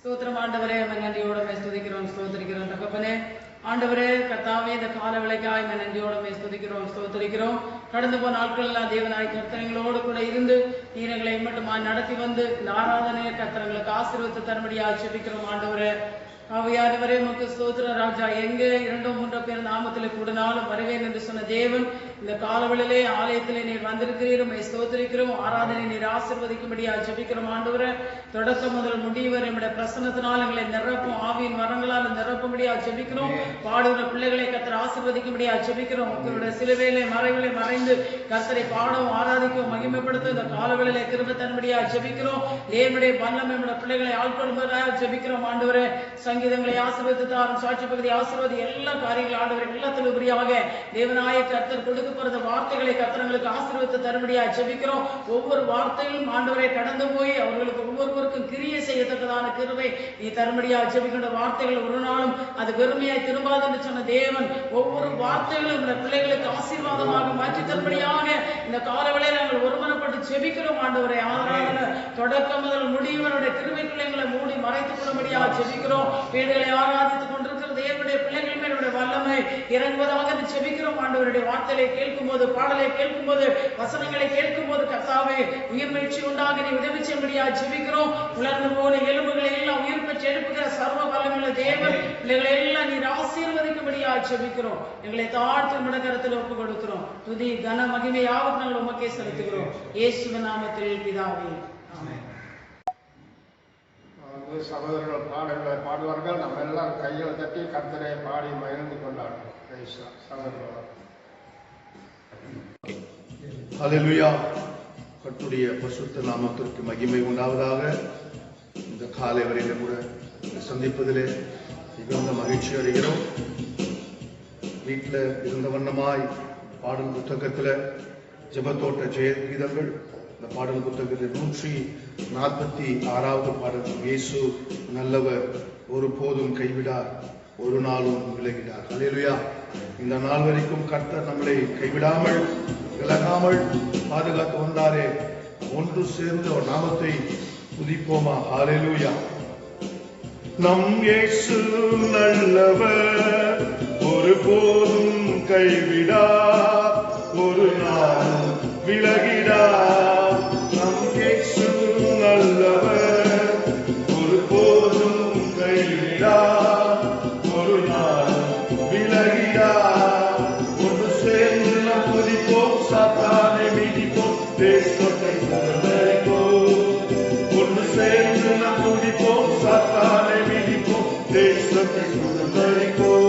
ஸ்தோத்திரம் ஆண்டவரே, நன்றியோட ஸ்துதிக்கிறோம், ஸ்தோத்திரிக்கிறோம். தகப்பனே ஆண்டவரே, கர்த்தாவே, இந்த கால விளைக்காய் நன்றியோட ஸ்துதிக்கிறோம், ஸ்தோத்திரிக்கிறோம். கடந்து போன நாட்கள் எல்லாம் தேவனாய் கர்த்தங்களோடு கூட இருந்து நீரங்களை மட்டுமாய் நடத்தி வந்து இந்த ஆராதனையை கர்த்தங்களுக்கு ஆசீர்வதித்து தரும்படியா ஜெபிக்கிறோம். ஆண்டவரே ஆவியானவரே, உமக்கு ஸ்தோத்திர ராஜா. எங்கே 2-3 பேர் நாமத்தில் கூடினாலும் வருவேன் என்று சொன்ன தேவன், இந்த காலவெளியிலே ஆலயத்திலே நீர் வந்திருக்கிறீர். உம்மை ஸ்தோத்திரிக்கிறோம். ஆராதனை நீர் ஆசீர்வதிக்கும்படியா ஜெபிக்கிறோம். ஆண்டவரே, தொடக்கம் முதல் முடிவரை நம்முடைய பிரசன்னத்தினால் எங்களை நிரப்பும், ஆவியின் வரங்களால் நிரப்பும்படியா ஜெபிக்கிறோம். பாடுகிற பிள்ளைகளை கர்த்தர் ஆசீர்வதிக்கும்படியா ஜெபிக்கிறோம். உங்களுடைய சிலுவையிலே மறைவிலே மறைந்து கர்த்தரை பாடவும் ஆராதிக்கவும் மகிமைப்படுத்தும் இந்த காலவெளியிலே கிருபை தரும்படியா ஜெபிக்கிறோம். தேவனுடைய வல்லமை நம்முடைய பிள்ளைகளை ஆட்கொள்ளும்படியா ஜெபிக்கிறோம். ஆண்டவரே, சங்கீதங்களை ஆசீர்வதித்து தாரும், சாட்சி பகுதி ஆசீர்வதி, எல்லா காரியங்களும் ஆண்டவர் எல்லாத்திலும் உபரியாக தேவனாய கர்த்தர் கொடுக்க போற வார்த்தைகளை கர்த்தர்களுக்கு ஆசீர்வதித்து தரும்படியா ஜெபிக்கிறோம். ஒவ்வொரு வார்த்தையிலும் ஆண்டவரை கடந்து போய் அவர்களுக்கு ஒவ்வொருவருக்கும் கிரியை செய்யத்தக்கதான கிருபை நீ தரும்படியா ஜெபிக்கின்ற வார்த்தைகள் ஒரு நாளும் அது வெறுமையாய் திரும்பாது என்று சொன்ன தேவன், ஒவ்வொரு வார்த்தைகளும் இந்த பிள்ளைகளுக்கு ஆசீர்வாதமாக மாற்றி தரும்படியாக இந்த காலவேளையில் நாங்கள் ஒருமனப்பட்டு ஜெபிக்கிறோம். ஆண்டவரை ஆராதனை தொடக்கம் முதல் முடிவனுடைய கிருபைக்குள்ள எங்களை மூடி மறைத்துக் கொள்ளும்படியா ஜெபிக்கிறோம். வீடுகளை ஆராதித்துக் கொண்டிருக்கிற தேவனுடைய பிள்ளைகள் மேலுடைய வல்லமை இறங்குவதாக ஜெபிக்கிறோம். ஆண்டவருடைய வார்த்தையை கேட்கும் போது, பாடலை கேட்கும் போது, வசனங்களை கேட்கும் போது கர்த்தாவே உயிர் மீழ்ச்சி உண்டாக நீ உதவி செய்யும்படியா ஜெபிக்கிறோம். உலர்ந்து போன எலும்புகளை எல்லாம் உயிர் பெற்று எழுப்புகிற சர்வ வல்லமையுள்ள தேவன் பிள்ளைகளை எல்லாம் நீர் ஆசீர்வதிக்கும்படியா ஜெபிக்கிறோம். எங்களை தாழ்த்து முடக்கரத்தில் ஒப்புக் கொடுக்கிறோம். துதி கன மகிமை யாவற்றையும் நாங்கள் உமக்கே செலுத்துகிறோம். இயேசுவின் நாமத்தில் பிதாவே, ஆமென். சகோதரர்கள் பாடல்களை பாடுவார்கள். நம்ம எல்லாரும் கையில் தட்டி கர்த்தரை பாடி மகிழ்ந்து கொண்டாடுறோம். ஹல்லேலூயா. கர்த்தருடைய பரிசுத்த நாமத்திற்கு மகிமை உண்டாவதாக. இந்த காலை வரையில கூட சந்திப்பதிலே மிகுந்த மகிழ்ச்சி அடைகிறோம். வீட்டில் இருந்த வண்ணமாய் பாடல் புத்தகத்தில் ஜெபத்தோட்ட ஜெய கீதங்கள், இந்த பாடல் புத்தகத்தில் 146வது பாடல், இயேசு நல்லவர், ஒருபோதும் கைவிடார், ஒரு நாளும் விலகிடார். ஹல்லேலூயா. இந்த நாள் வரைக்கும் கர்த்தர் நம்மளை கைவிடாமல் விலகாமல் பாதுகாத்து வந்தாரே. ஒன்று சேர்ந்து ஒரு நாமத்தை துதிப்போமா? ஹல்லேலூயா. நம் இயேசு நல்லவர், ஒருபோதும் கைவிடார், ஒரு நாளும் விலகிடார். நம் இயேசு நல்லவர், ஒருபோதும் கைவிடார், ஒரு நாளும் விலகிடார். ஒன்று சேர்ந்து நாம் துதிப்போம், சாத்தானை மிதிப்போம், தேசத்தை சுதந்தரிப்போம். ஒன்று சேர்ந்து நாம் துதிப்போம், சாத்தானை மிதிப்போம், தேசத்தை சுதந்தரிப்போம்.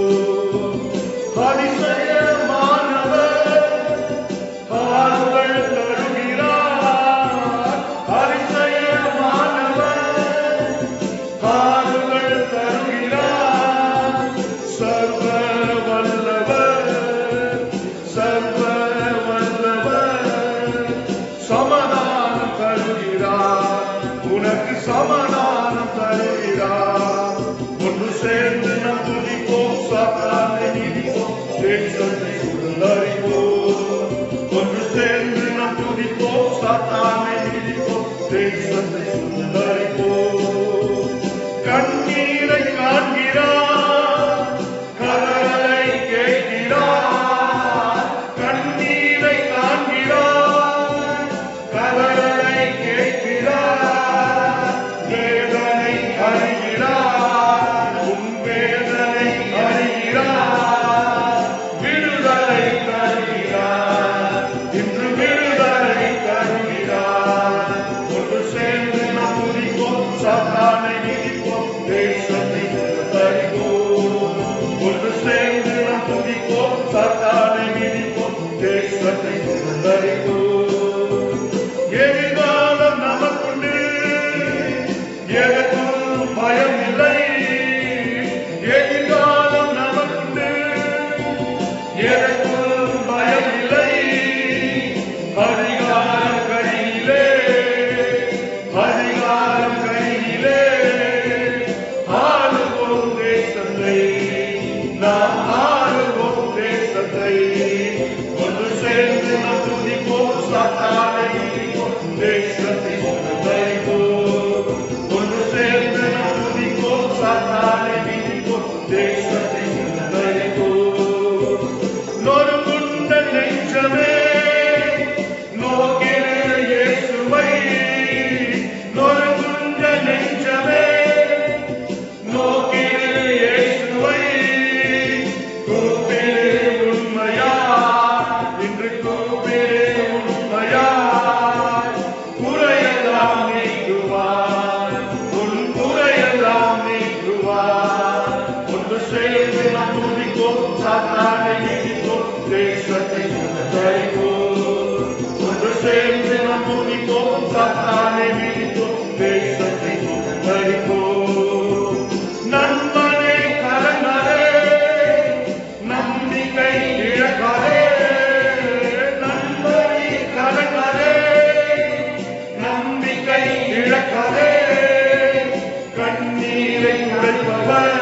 சமாதானம் தருகிறார். ஒன்று சேர்ந்து நம் துதிப்போம், சாத்தானை மிதிப்போம், தேசத்தை சுதந்தரிப்போம். ஒன்று சேர்ந்து நம் துதிப்போம், சாத்தானை மிதிப்போம், தேசத்தை சுதந்தரிப்போம். கண்ணீரை காண்கிறார், கதறலை கேட்கிறார். கண்ணீரை காண்கிறார், கதறலை கேட்கிறார். வேதனை அறிகிறார், உன் வேதனை அறிகிறார். விடுதலை தருகிறார், இன்று விடுதலை தருகிறார். ஒன்று சேர்ந்து நாம் துதிப்போம், சாத்தானை மிதிப்போம், தேசத்தை சுதந்தரிப்போம். ஒன்று சேர்ந்து நாம் துதிப்போம், சாத்தானை மிதிப்போம், தேசத்தை சுதந்தரிப்போம். எதிர்காலம் நமக்குண்டு, எதற்கும் பயம் இல்லை. எதிர்காலம் நமக்குண்டு, எதற்கும் பயம் இல்லை. அதிகாரம் கையிலே, அதிகாரம் கையிலே. ஆளுவோம் தேசத்தை, நாம் ஆளுவோம் தேசத்தை. ஒன்று சேர்ந்து நாம் துதிப்போம், சாத்தானை மிதிப்போம், தேசத்தை சுதந்தரிப்போம். ஒன்று சேர்ந்து நாம் துதிப்போம், சாத்தானை மிதிப்போம், தேசத்தை சுதந்தரிப்போம். ஒன்று சேர்ந்து நாம் துதிப்போம், சாத்தானை மிதிப்போம், தேசத்தை சுதந்தரிப்போம். நண்பனே கலங்கரே, நம்பிக்கை இழக்காதே. நண்பனே கலங்கரே, நம்பிக்கை இழக்காதே. கண்ணீரை உடைப்பவர்,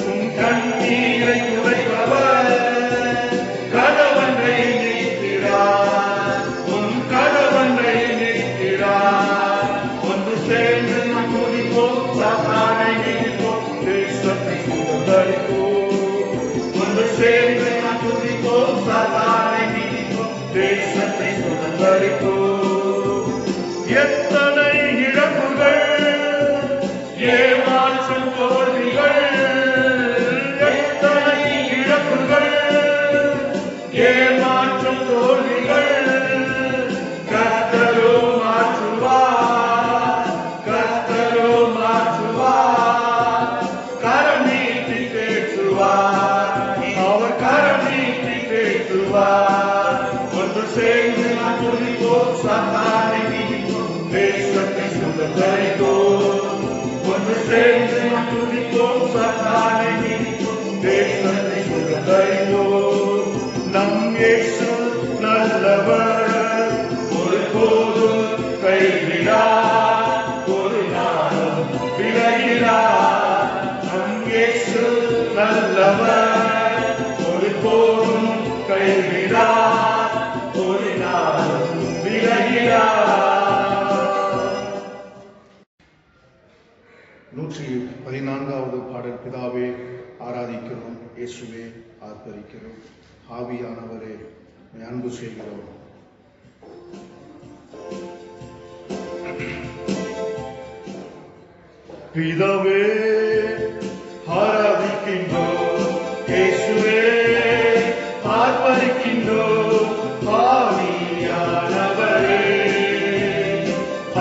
உன் கண்ணீரை உடைப்பவர் கணவனை நீக்கிறார், உன் கணவனை நீக்கிறார். ஒன்று சேர்ந்து நாம் துதிப்போம், சாத்தானை மிதிப்போம், தேசத்தை சுதந்தரிப்போம். ஒன்று சேர்ந்து நாம் துதிப்போம், சாத்தானை மிதிப்போம், தேசத்தை சுதந்தரிப்போம். எத்தனை இழப்புகள், ஏமாற்றும் தோல்விகள், எத்தனை இழப்புகள், ஏமாற்றும் தோல்விகள். கர்த்தரோ மாற்றுவார், கர்த்தரோ மாற்றுவார். கரம் நீட்டி தேற்றுவார், அவர் கரம் நீட்டி தேற்றுவார். ஒன்று சேர்ந்து நாம் துதிப்போம், சாத்தானை மிதிப்போம், தேசத்தை சுதந்தரிப்போம். ஒன்று சேர்ந்து நாம் துதிப்போம், சாத்தானை மிதிப்போம், தேசத்தை சுதந்தரிப்போம். நம் இயேசு நல்லவர், ஒருபோதும் கைவிடார், ஒரு நாளும் விலகிடார். நம் இயேசு நல்லவர், ஒருபோதும் கைவிடார், ஒரு நாளும் விலகிடார். 114வது பாடல். பிதாவே ஆராதிக்கிறோம், இயேசுவே ஆர்ப்பரிக்கிறோம், ஆவியானவரே அன்பு செய்கிறோம். பிதாவே ஆராதிக்கின்றோம், இயேசுவே ஆர்ப்பரிக்கின்றோம், ஆவியானவரே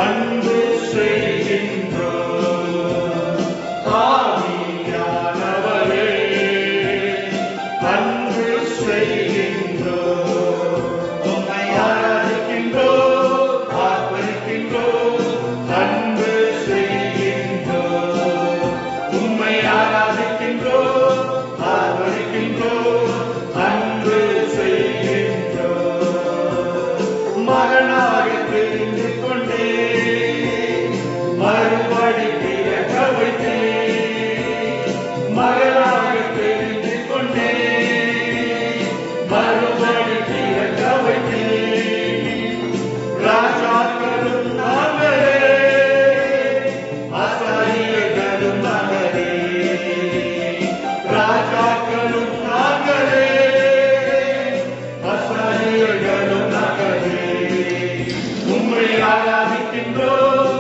அன்பு செய்கின்றோம். ஆவியானவரே அன்பு செய்கின்றோம். உம்மை ஆராதிக்கின்றோம், ஆர்ப்பரிக்கின்றோம், அன்பு செய்கின்றோம். உம்மை ஆராதிக்கின்றோம், ஆர்ப்பரிக்கின்றோம், அன்பு செய்கின்றோம். மகனாக தெரிந்து கொண்டே மறுபடி பிறக்க வைத்தே, மகனாக தெரிந்து கொண்டே மறுபடி பிறக்க வைத்தே. ராஜாக்களும் நாங்களே, அசரியர்களும் நாங்களே, ராஜாக்களும் நாங்களே, அசரியர்களும் நாங்களே. உம்மை ஆராதிக்கின்றோம்,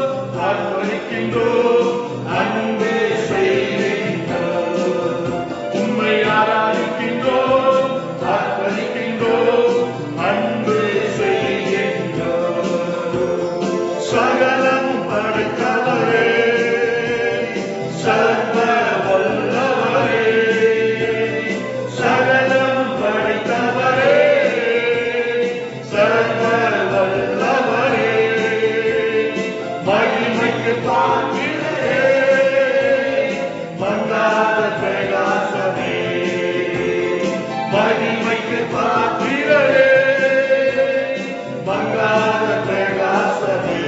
ஆர்ப்பரிக்கின்றோம், அன்பு செய்கின்றோம். உம்மை ஆராதிக்கின்றோம், ஆர்ப்பரிக்கின்றோம், அன்பு செய்கின்றோம். சகலம் படைத்தவரே, சர்வ வல்லவரே, சகலம் படைத்தவரே, சர்வ வல்லவரே, மகிமைக்கு பாத்திரரே, மங்காத பிரகாசமே, மகிமைக்கு பாத்திரரே, மங்காத பிரகாசமே.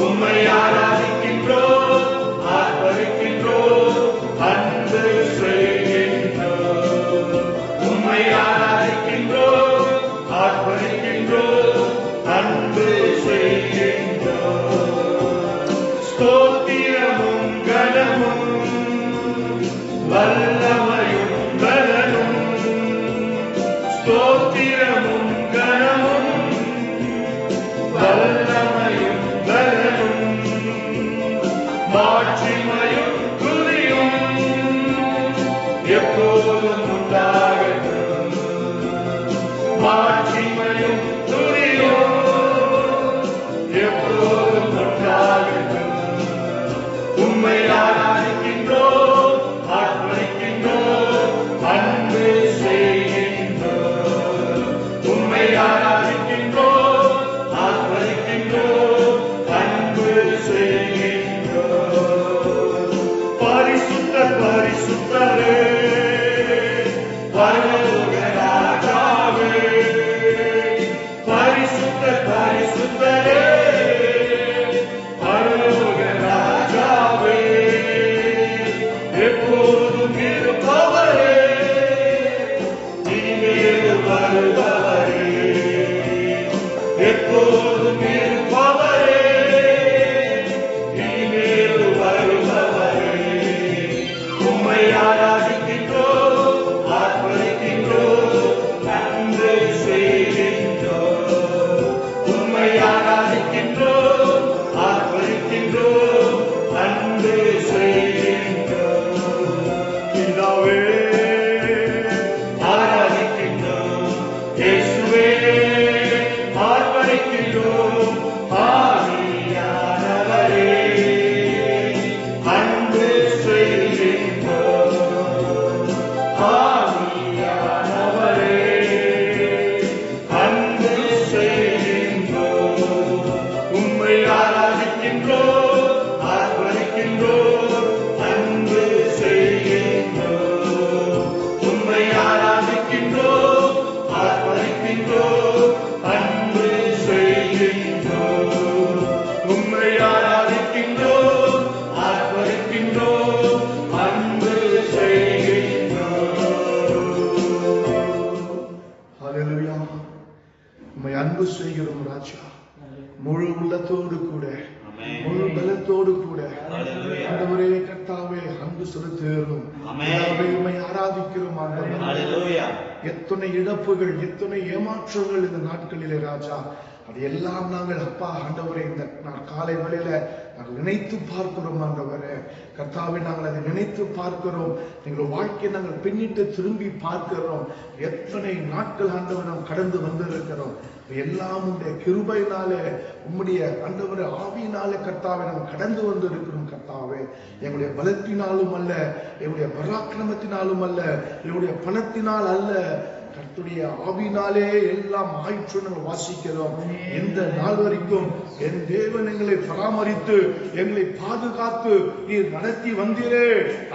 உம்மை ஆராதிக்கின்றோம், ஆர்ப்பரிக்கின்றோம், அன்பு செய்கின்றோம். உம்மை ஆராதிக்கின்றோம், ஆர்ப்பரிக்கின்றோம், அன்பு செய்கின்றோம். ஸ்தோத்திரமும் கனமும் வல்லமையும் பலனும், ஸ்தோத்திரமும் கனமும் வல்லமையும் பலனும், மாட்சிமையும் துதியும் எப்போதும் உண்டாகட்டும். மாட்சிமையும் துதியும் எப்போதும் உண்டாகட்டும். உம்மை ஆராதிக்கின்றோம், ஆர்ப்பரிக்கின்றோம், அன்பு கர்த்தாவே அன்பு செலுத்துகிறோம். ஆமென். பிதாவே, உம்மை ஆராதிக்கிறோம் ஆண்டவரே. ஹalleluya. எத்தனை இழப்புகள், எத்தனை ஏமாற்றங்கள் இந்த நாட்களிலே ராஜா, அது எல்லாம் நாங்கள் அப்பா ஆண்டவரே இந்த காலை வேளையில நாங்கள் நினைத்து பார்க்கிறோம் ஆண்டவரே. கர்த்தாவே, நாங்கள் அதை நினைத்து பார்க்கிறோம். எங்கள் வாழ்க்கையை நாங்கள் பின்னிட்டு திரும்பி பார்க்கிறோம். எத்தனை நாட்கள் ஆண்டவர் நாம் கடந்து வந்திருக்கிறோம். எல்லாம் உடைய கிருபையினாலே, உம்முடைய ஆண்டவரே ஆவியினாலே கர்த்தாவே நாம் கடந்து வந்து இருக்கிறோம். கர்த்தாவே, எங்களுடைய பலத்தினாலும் அல்ல, எங்களுடைய பராக்கிரமத்தினாலும் அல்ல, எங்களுடைய பணத்தினால் அல்ல, கர்த்தருடைய ஆவியினாலே எல்லாம் ஆயிற்று நாங்கள் வாசிக்கிறோம். இந்த நாள் வரைக்கும் என் தேவன் எங்களை பராமரித்து எங்களை பாதுகாத்து நீர் நடத்தி வந்தீரே,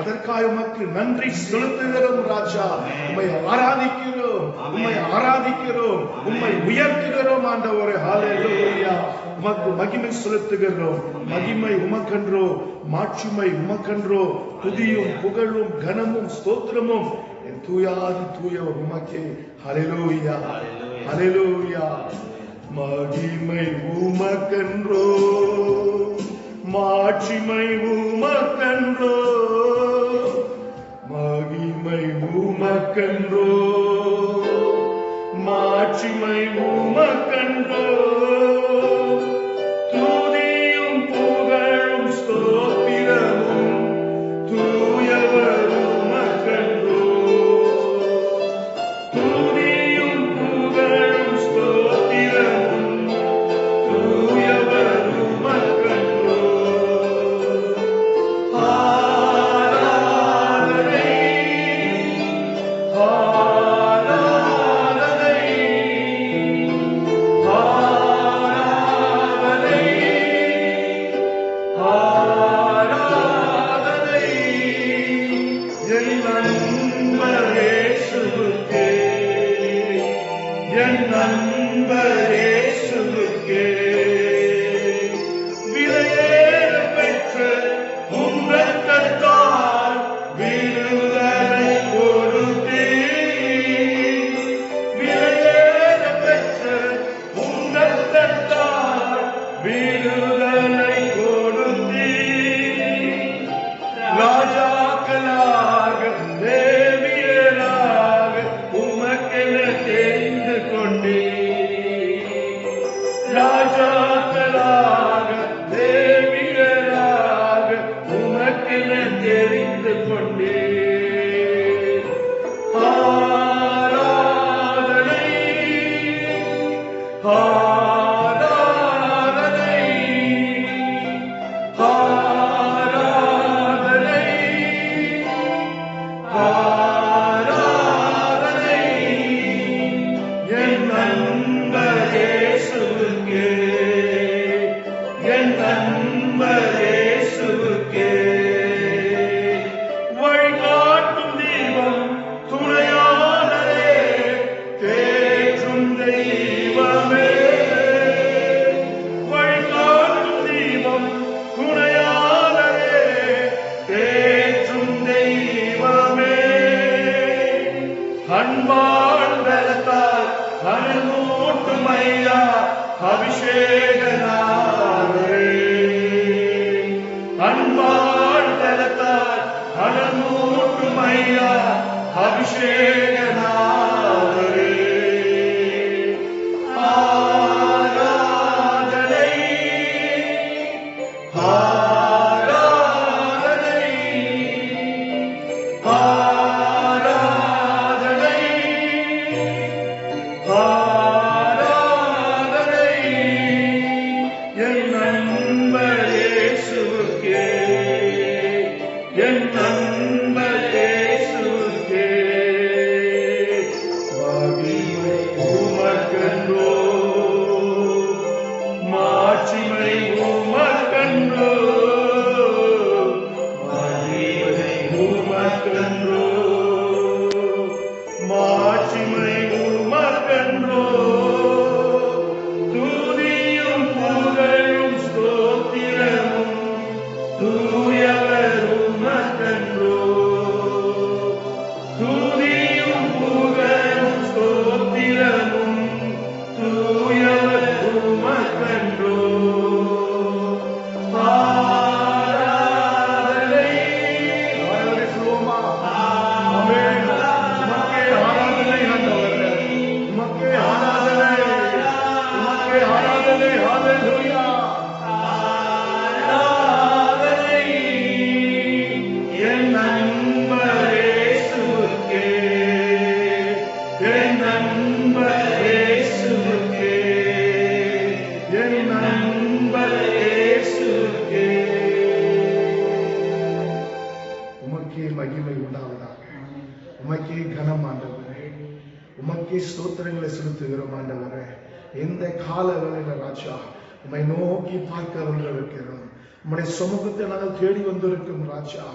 அதற்காக உமக்கு நன்றி செலுத்துகிறோம் ராஜா. உம்மை ஆராதிக்கிறோம், உம்மை ஆராதிக்கிறோம், உம்மை உயர்த்துகிறோம் ஆண்டவரே. ஹalleluya. உமக்கு மகிமை செலுத்துகிறோம். மகிமை உமக்கன்றோ, மாட்சிமை உமக்கன்றோ, துதியும் புகழும் கனமும் ஸ்தோத்திரமும் என் தூயாதி தூயவர் உமக்கே. ஹalleluya, ஹalleluya. மகிமை உமக்கன்றோ, மாட்சிமை உமக்கன்றோ, மகிமை உமக்கன்றோ, மாட்சிமை உமக்கன்றோ, துதியும் புகழும் ஸ்தோத்திரமும் தூயவர் உமக்கன்றோ, துதியும் புகழும் ஸ்தோத்திரமும் தூயவர் உமக்கன்றோ. ஆராதனை, ஆராதனை, ஆராதனை, ஆராதனை என் நண்பர் இயேசுவுக்கே, என் நண்பர் இயேசுவுக்கே. விலையேற பெற்ற உம் இரத்தத்தால் விடுதலை கொடுத்தீர். விலையேற பெற்ற உம் இரத்தத்தால் விடுதலை கொடுத்தீர். ராஜாக்களாக தேவியராக உமக்கென தெரிந்து கொண்டீர். ராஜாக்களாக தேவியராக உமக்கென தெரிந்து கொண்டீர். ஆராதனை, ஆராதனை, ஆராதனை, ஆராதனை என் நண்பர் இயேசுவுக்கே, என் நண்பர் இயேசுவுக்கே. வழிகாட்டும் தீபம் துணையாளரே, தேற்றும் தெய்வமே. வழிகாட்டும் தீபம் துணையாளரே, தேற்றும் தெய்வமே. அன்பால் பலத்தால் அனுமூட்டும் ஐயா அபிஷேகனாரே. அன்பால் பலத்தால் அனுமூட்டும் ஐயா அபிஷேகனாரே. ஆராதனை, ஆராதனை, ஆராதனை, ஆராதனை என் நண்பர் இயேசுவுக்கே, என் நண்பர் இயேசுவுக்கே. மகிமை உமக்கன்றோ, மாட்சிமை உமக்கன்றோ, மகிமை உமக்கன்றோ, மாட்சிமை உமக்கன்றோ, துதியும் புகழும் ஸ்தோத்திரமும் தூயவர் உமக்கன்றோ. மகிமை உண்டாவதாக. உமக்கே கனம் ஆண்டவரே, உமக்கே ஸ்தோத்திரங்களை செலுத்துகிறோம் ஆண்டவரே. இந்த கால வேளையில ராஜா உம்மை நோக்கி பார்க்க வந்திருக்கிறோம். உம்முடைய சமூகத்தை நாங்கள் தேடி வந்திருக்கோம் ராஜா.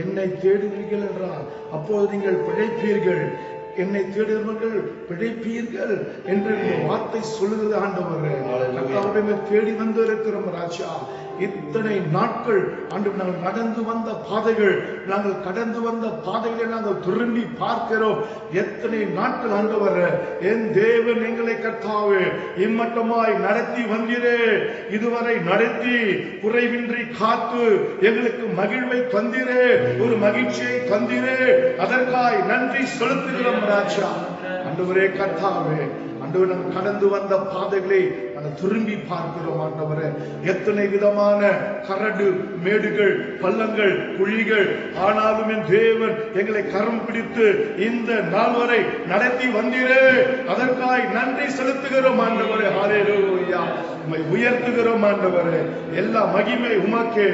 என்னை தேடுவீர்கள் என்றால் அப்போது நீங்கள் பிழைப்பீர்கள், என்னை தேடுவர்கள் பிழைப்பீர்கள் என்று வார்த்தை சொல்லுகிறது ஆண்டவரே. கர்த்தாவே தேடி வந்து இருக்கிறோம் ராஜா. இத்தனை நாட்கள் ஆண்டு நாங்கள் நடந்து வந்த பாதைகள், நாங்கள் கடந்து வந்த பாதைகளை நாங்கள் திரும்பி பார்க்கிறோம். எத்தனை நாட்கள் ஆண்டவரே, என் தேவன் எங்களை கர்த்தாவே இம்மட்டமாய் நடத்தி வந்தீரே. இதுவரை நடத்தி குறைவின்றி காத்து எங்களுக்கு மகிழ்வை தந்தீரே, ஒரு மகிழ்ச்சியை தந்தீரே. அதற்காய் நன்றி செலுத்துகிறோம் ராஜா. ஆண்டவரே கர்த்தாவே, ஆண்டவர் நாங்கள் கடந்து வந்த பாதைகளை நாங்கள் திரும்பி பார்க்கிறோம் ஆண்டவரே. எத்தனை விதமான கரடு மேடுகள், பள்ளங்கள், குழிகள், ஆனாலும் என் தேவன் எங்களை கரம் பிடித்து இந்த நாள் வரை நடத்தி வந்தீரே. அதற்காய் நன்றி செலுத்துகிறோம் ஆண்டவரே. ஹல்லேலூயா. உம்மை உயர்த்துகிறோம் ஆண்டவரே. எல்லா மகிமை உமக்கே,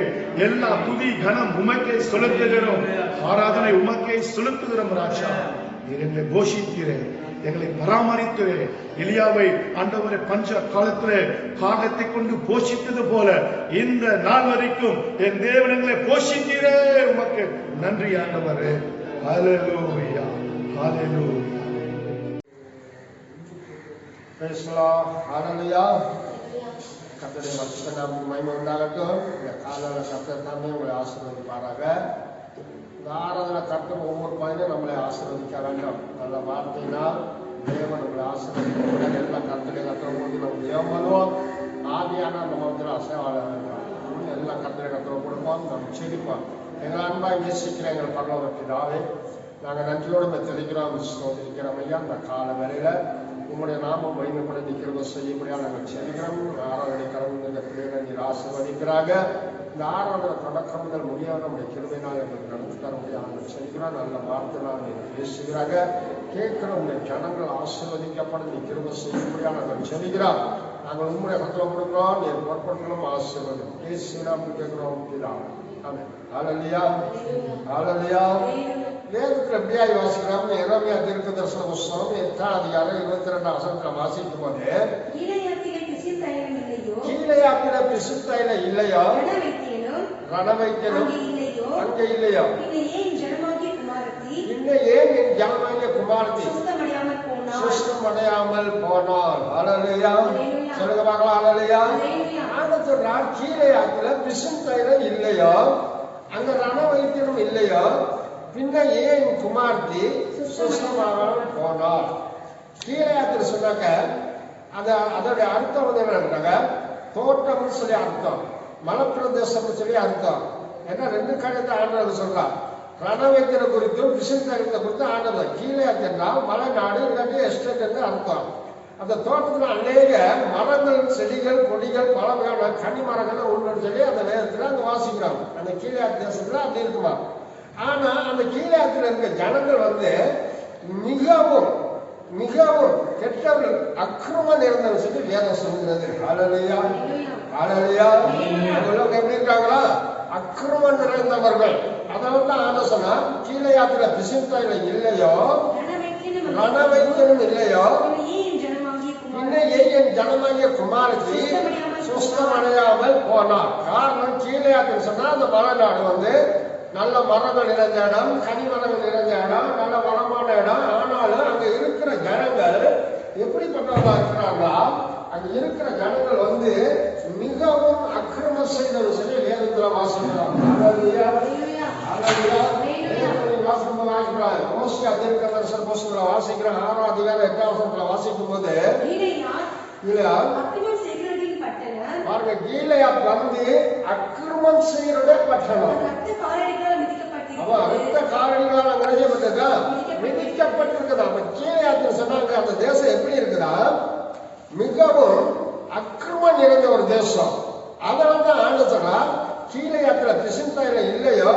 எல்லா துதி கனம் உமக்கே செலுத்துகிறோம். ஆராதனை உமக்கே செலுத்துகிறோம் ராஜா. நீர் எங்களை போஷித்தீரே, எங்களை பராமரித்தீரே. எலியாவை ஆண்டவரை பஞ்ச காலத்திலே காகத்தை கொண்டு போஷித்தது போல இந்த நாள் வரைக்கும் என் தேவன் எங்களை போஷித்தீரே. உமக்கு நன்றி ஆண்டவரே. ஹல்லேலூயா, ஹல்லேலூயா. Praise the Lord. Hallelujah. கர்த்தருடைய பரிசுத்த நாமத்துக்கு மகிமை உண்டாகட்டும். இந்த காலையில கர்த்தர் தாமே உங்களை ஆசீர்வதிப்பாராக. இந்த ஆராதனை கர்த்தர் ஒவ்வொரு பகுதியும் நம்மளை ஆசீர்வதிக்க வேண்டும். நல்ல வார்த்தையினால் தேவன் நம்மளை ஆசீர்வதிக்க எல்லா கர்த்தரை கத்திரம் கொண்டு நம்ம ஜெபம் பண்ணுவோம். ஆதியான நம்ம வந்து அசைவாளர் எல்லா கர்த்தரை கத்திரம் கொடுப்போம். நம்ம செடிப்போம். எங்கள் அன்பாய் நேசிக்கிற எங்கள் பரலோக பிதாவே, நாங்கள் நன்றியோடு மெத்தளிக்கிறோம், சோதரிக்கிறோம் ஐயா. இந்த கால வேளையில உங்களுடைய நாமம் மகிமைப்பட நிற்கிறத செய்யும்படியாக நாங்கள் செல்கிறோம். ஆராதனை கடந்து இந்த பிள்ளைகளை நீர் ஆசீர்வதிக்கிறாங்க. இந்த ஆராதனை தொடக்கம் முதல் முடியாத நம்முடைய கிருபையினால் எங்களுக்கு நடந்து தர முடியாது செய்கிறோம். நல்ல வார்த்தைனால் நீர் பேசுகிறாங்க. கேட்கிற உங்களுடைய ஜனங்கள் ஆசீர்வதிக்கப்பட நீ கிருபை செய்யும்படியாக நாங்கள் செல்கிறோம். நாங்கள் உங்களுடைய கத்திரம் கொடுக்கிறோம். நீர் பொறுப்பர்களும் ஆசீர்வதி பேசினாம் கேட்கிறோம். ஆமென். ஹல்லேலூயா, ஹல்லேலூயா. வேதத்தில் எப்படியாய் வாசிக்கிறோம்? எரேமியா தீர்க்கதரிசன புத்தகம் 8ஆம் அதிகாரம் 22ஆம் வசனத்தில் வாசிக்கும் போது, கீலேயாத்திலே பிசித்தைல இல்லையோ, ரணவைத்தியலும் அங்கே இல்லையோ, இன்னும் ஏன் என் ஜனமாகிய குமாரத்தி சுஸ்தம் அடையாமல் போனார். ஹல்லேலூயா. சொல்லுங்க பார்க்கலாம். ஹல்லேலூயா. ஆண்டவர் சொல்றார், கீலேயாத்தில பிசித்தைல இல்லையோ, அங்க ரணவைத்தியலும் இல்லையோ, பின்ன ஏன் குமார்த்தி சுஸ்தமாக போனார். கீலேயாத்திர சொன்னாக்க அதோடைய அர்த்தம் வந்து என்னன்னாக்க தோட்டம்னு சொல்லி அர்த்தம், மலப்பிரதேசம்னு சொல்லி அர்த்தம். ஏன்னா ரெண்டு காரியத்தை ஆண்டவர் சொல்றார். ரணவைத்தியரை குறித்தும் பிசித்தைலத்தை குறித்தும் ஆண்டவர். கீலேயாத்திரா மலை நாடு இல்லாட்டி எஸ்டேட் என்று அர்த்தம். அந்த தோட்டத்துல அநேக மரங்கள், செடிகள், கொடிகள், பல வகையான கனி மரங்கள் உண்டு சொல்லி அந்த வேதத்துல அங்க வாசிக்கிறோம். அந்த கீலேயாத் தேசத்துல அப்படி இருக்குமா. ஆனா அந்த கீலேயாத்துல இருக்க ஜனங்கள் வந்து மிகவும் மிகவும் கெட்டவர்கள், அக்கிரமம் நிறைந்தவர்கள் சொல்லி வேதம் சொல்லுகிறது. ஹல்லேலூயா, ஹல்லேலூயா. அவங்க எப்படி இருக்காங்களா? அக்கிரமம் நிறைந்தவர்கள். அதனால தான் ஆனா சொன்னா கீலேயாத்துல பிசித்தைல இல்லையோ, ரணவைத்தியலும் இல்லையோ, இன்னும் என் ஜனமாகிய குமாரத்தி சுஸ்தம் அடையாமல் போனார். காரணம் கீலேயாத்துன்னு சொன்னா அந்த மலைநாடு வந்து நல்ல மரங்கள் நிறைந்த இடம், கனி மரங்கள் நிறைந்த இடம், நல்ல வளமான இடம். ஆனாலும் அங்க இருக்கிற ஜனங்கள் எப்படிப்பட்டவர்களா இருக்கிறாங்களா? அங்க இருக்கிற ஜனங்கள் வந்து மிகவும் அக்கிரமம் செய்தவர் சொல்லி வேதத்துல வாசிக்கிறாங்க. வாசிக்கிறேன் 6ஆம் அதிகாரம் 8ஆம் வசனத்துல வாசிக்கும் போது பாருங்க, கீலேயாத் வந்து அக்கிரமம் செய்யறதே பட்டணம். ரத்த காரணிகளால் நிறையப்பட்டதா மிதிக்கப்பட்டிருக்குதா. அப்ப கீலேயாத் சொன்னாங்க அந்த தேசம் எப்படி இருக்குதா? மிகவும் அக்கிரமம் நிறைந்த ஒரு தேசம். அதனால்தான் ஆண்டு சொன்னா கீலேயாத்துல பிசித்தைல இல்லையோ,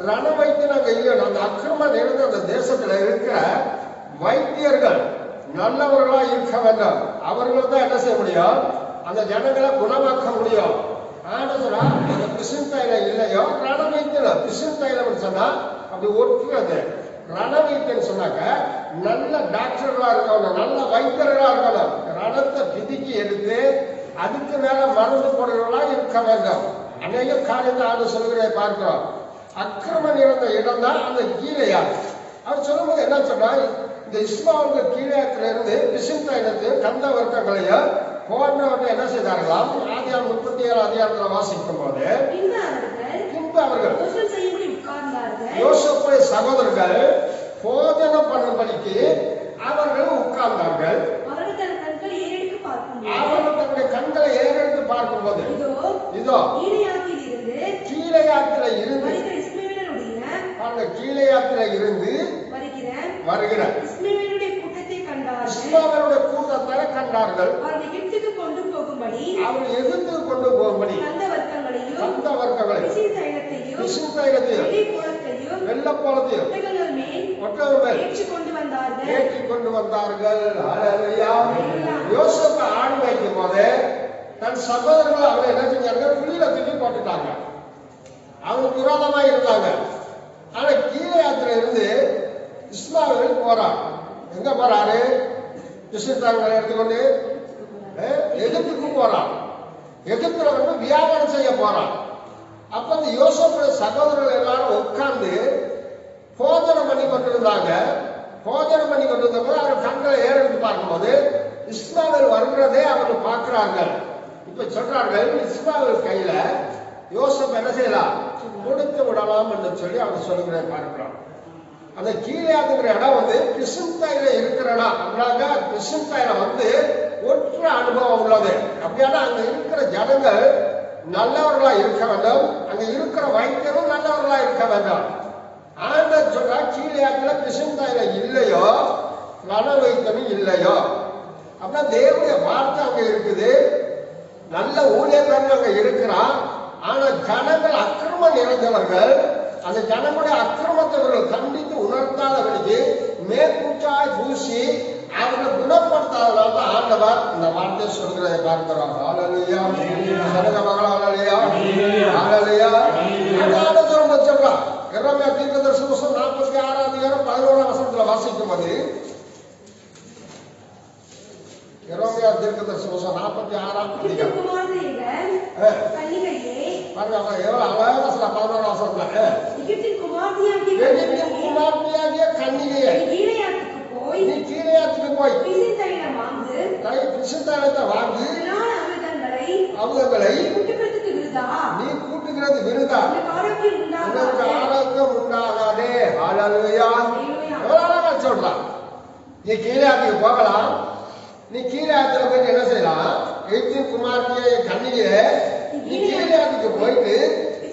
ரணவைத்தியம் அங்க இல்லையோ. அந்த அக்கிரமம் நிறைந்த அந்த தேசத்துல இருக்கிற வைத்தியர்கள் நல்லவர்களா இருக்க வேண்டும். அவர்கள் தான் என்ன செய்ய முடியும்? அந்த ஜனங்களை குணமாக்க முடியும். ஆனா சொன்னா அந்த பிசித்தைல இல்லையோ, ரணவைத்தியம் ஒட்டணும். பிசின் தைலம் சொன்னா அப்படி ஒட்டுறது. ரணவீட்டுன்னு சொன்னாக்க நல்ல டாக்டர்களா இருக்கணும், நல்ல வைத்தியர்களா இருக்கணும். ரணத்தை பிதுக்கி எடுத்து அதுக்கு மேல மருந்து போடுறவர்களா இருக்க வேண்டும். அநேக காரியத்தை ஆண்டு சொல்கிறதை பார்க்கிறோம். அக்கிரமம் இருந்த இடம் தான் அந்த கீழையா. அவர் சொல்லும்போது என்ன சொன்னா, இந்த இஸ்மாவுக்கு கீழேத்துல இருந்து பிசின் தைலத்தையும் கந்த வர்க்கங்களையும் போன்றவற்றை என்ன செய்தார்களாம்? ஆதியாகமம் 37 அதிகாரத்துல வாசிக்கும் போது பின்பு அவர்கள் யோசேப்புடைய சகோதரர்கள் போஜனம் பண்ணும்படிக்கு அவர்கள் உட்கார்ந்தார்கள். அவர்கள் தன்னுடைய கண்களை ஏறெடுத்து பார்க்கும்போது இதோ கீழையாத்தில இருந்து கீழையாத்தில இருந்து வருகிற இஸ்மாவேலுடைய கூட்டத்தை கண்டார்கள். அவர்கள் எகிப்துக்கு கொண்டு போகும்படி அந்த வர்க்கங்களை பிசின் தைலத்தையும் வெள்ளப்போளத்தையும் ஒட்டகம் மேல் ஏற்றி கொண்டு வந்தார்கள். யோசேப்பு ஆடு வைக்கும் போது தன் சகோதரர்கள் அவரை என்ன செஞ்சாங்க? புலியில தூக்கி போட்டுட்டாங்க. அவனுக்கு விரோதமா இருந்தாங்க. ஆனா கீழையாத்தில இருந்து இஸ்மாவேல் போறார். எங்க போறாரு? கிருஷ்ணத்தாங்களை எடுத்துக்கொண்டு எகிப்துக்கு போறான். எகிப்துல வந்து வியாபாரம் செய்ய போறான். அப்ப அந்த யோசேப்புடைய சகோதரர்கள் எல்லாரும் உட்கார்ந்து போஜனம் பண்ணி கொண்டிருந்தாங்க. போஜனம் பண்ணி கொண்டிருந்தபோது அவர் கண்களை ஏறெடுத்து பார்க்கும்போது இஸ்மாவேல் வருகிறதே அவர்கள் பார்க்கிறார்கள். இப்ப சொல்றார்கள், இஸ்மாவேல் கையில யோசேப்பு என்ன செய்யலாம்? கொடுத்து விடலாம் என்று சொல்லி அவர் சொல்லுகிறதை பார்க்கிறோம். அந்த கீழையாத்துங்கிற இடம் வந்து பிசின் தைலம் இருக்கிற இடம். அப்படின்னாங்க பிசின் தைலம் வந்து ஒற்ற அனுபவம் உள்ளது. அப்படியானா அங்க இருக்கிற ஜனங்கள் நல்லவர்களா இருக்க வேண்டும். அங்க இருக்கிற வைத்தியரும் நல்லவர்களா இருக்க வேண்டும். ஆண்டவர் சொல்றா, கீழையாத்துல பிசின் தைலம் இல்லையோ ரண வைத்தியமும் இல்லையோ. அப்படின்னா தேவனுடைய வார்த்தை அங்க இருக்குது. நல்ல ஊழியக்காரன் அங்க இருக்கிறான். ஆனா ஜனங்கள் அக்கிரமம் நிறைந்தவர்கள். அந்த ஜனங்களுடைய அக்கிரமத்தை அவர்கள் கண்டித்து உணர்த்தாதவர்களுக்கு மேற்கூச்சாய் பூசி அவர்களை குணப்படுத்தாதனால தான் ஆண்டவர் இந்த வார்த்தை சொல்கிறதை பார்க்கிறோம். ஹல்லேலூயா. சரக மகளா ஹல்லேலூயா. ஹல்லேலூயா. ஆண்டவர் சொல்றார். எரேமியா தீர்க்கதரிசி புத்தகம் 46 அதிகாரம் 11 வசனத்துல வாசிக்கும் போது எரேமியா தீர்க்கதரிசி புத்தகம் 46 அதிகாரம் பாருங்க, எவ்வளவு அழகா சொல்ல 11 வசனத்துல எகிப்தின் குமாரத்தியாகிய கன்னிகையே நீ கீழையாத்துக்கு போய் பிசின் தைலத்தை வாங்கு, அமுதங்களை நீ கூட்டுகிறது விருதா, உனக்கு ஆரோக்கியம் உண்டாகாதே. ஹல்லேலூயா. எவ்வளவு அழகா சொல்றான். நீ கீழையாத்துக்கு போகலாம். நீ கீழையாத்துல போயிட்டு என்ன செய்யலாம்? எகிப்தின் குமாரத்திய கன்னிகையே நீ கீழையாத்துக்கு போயிட்டு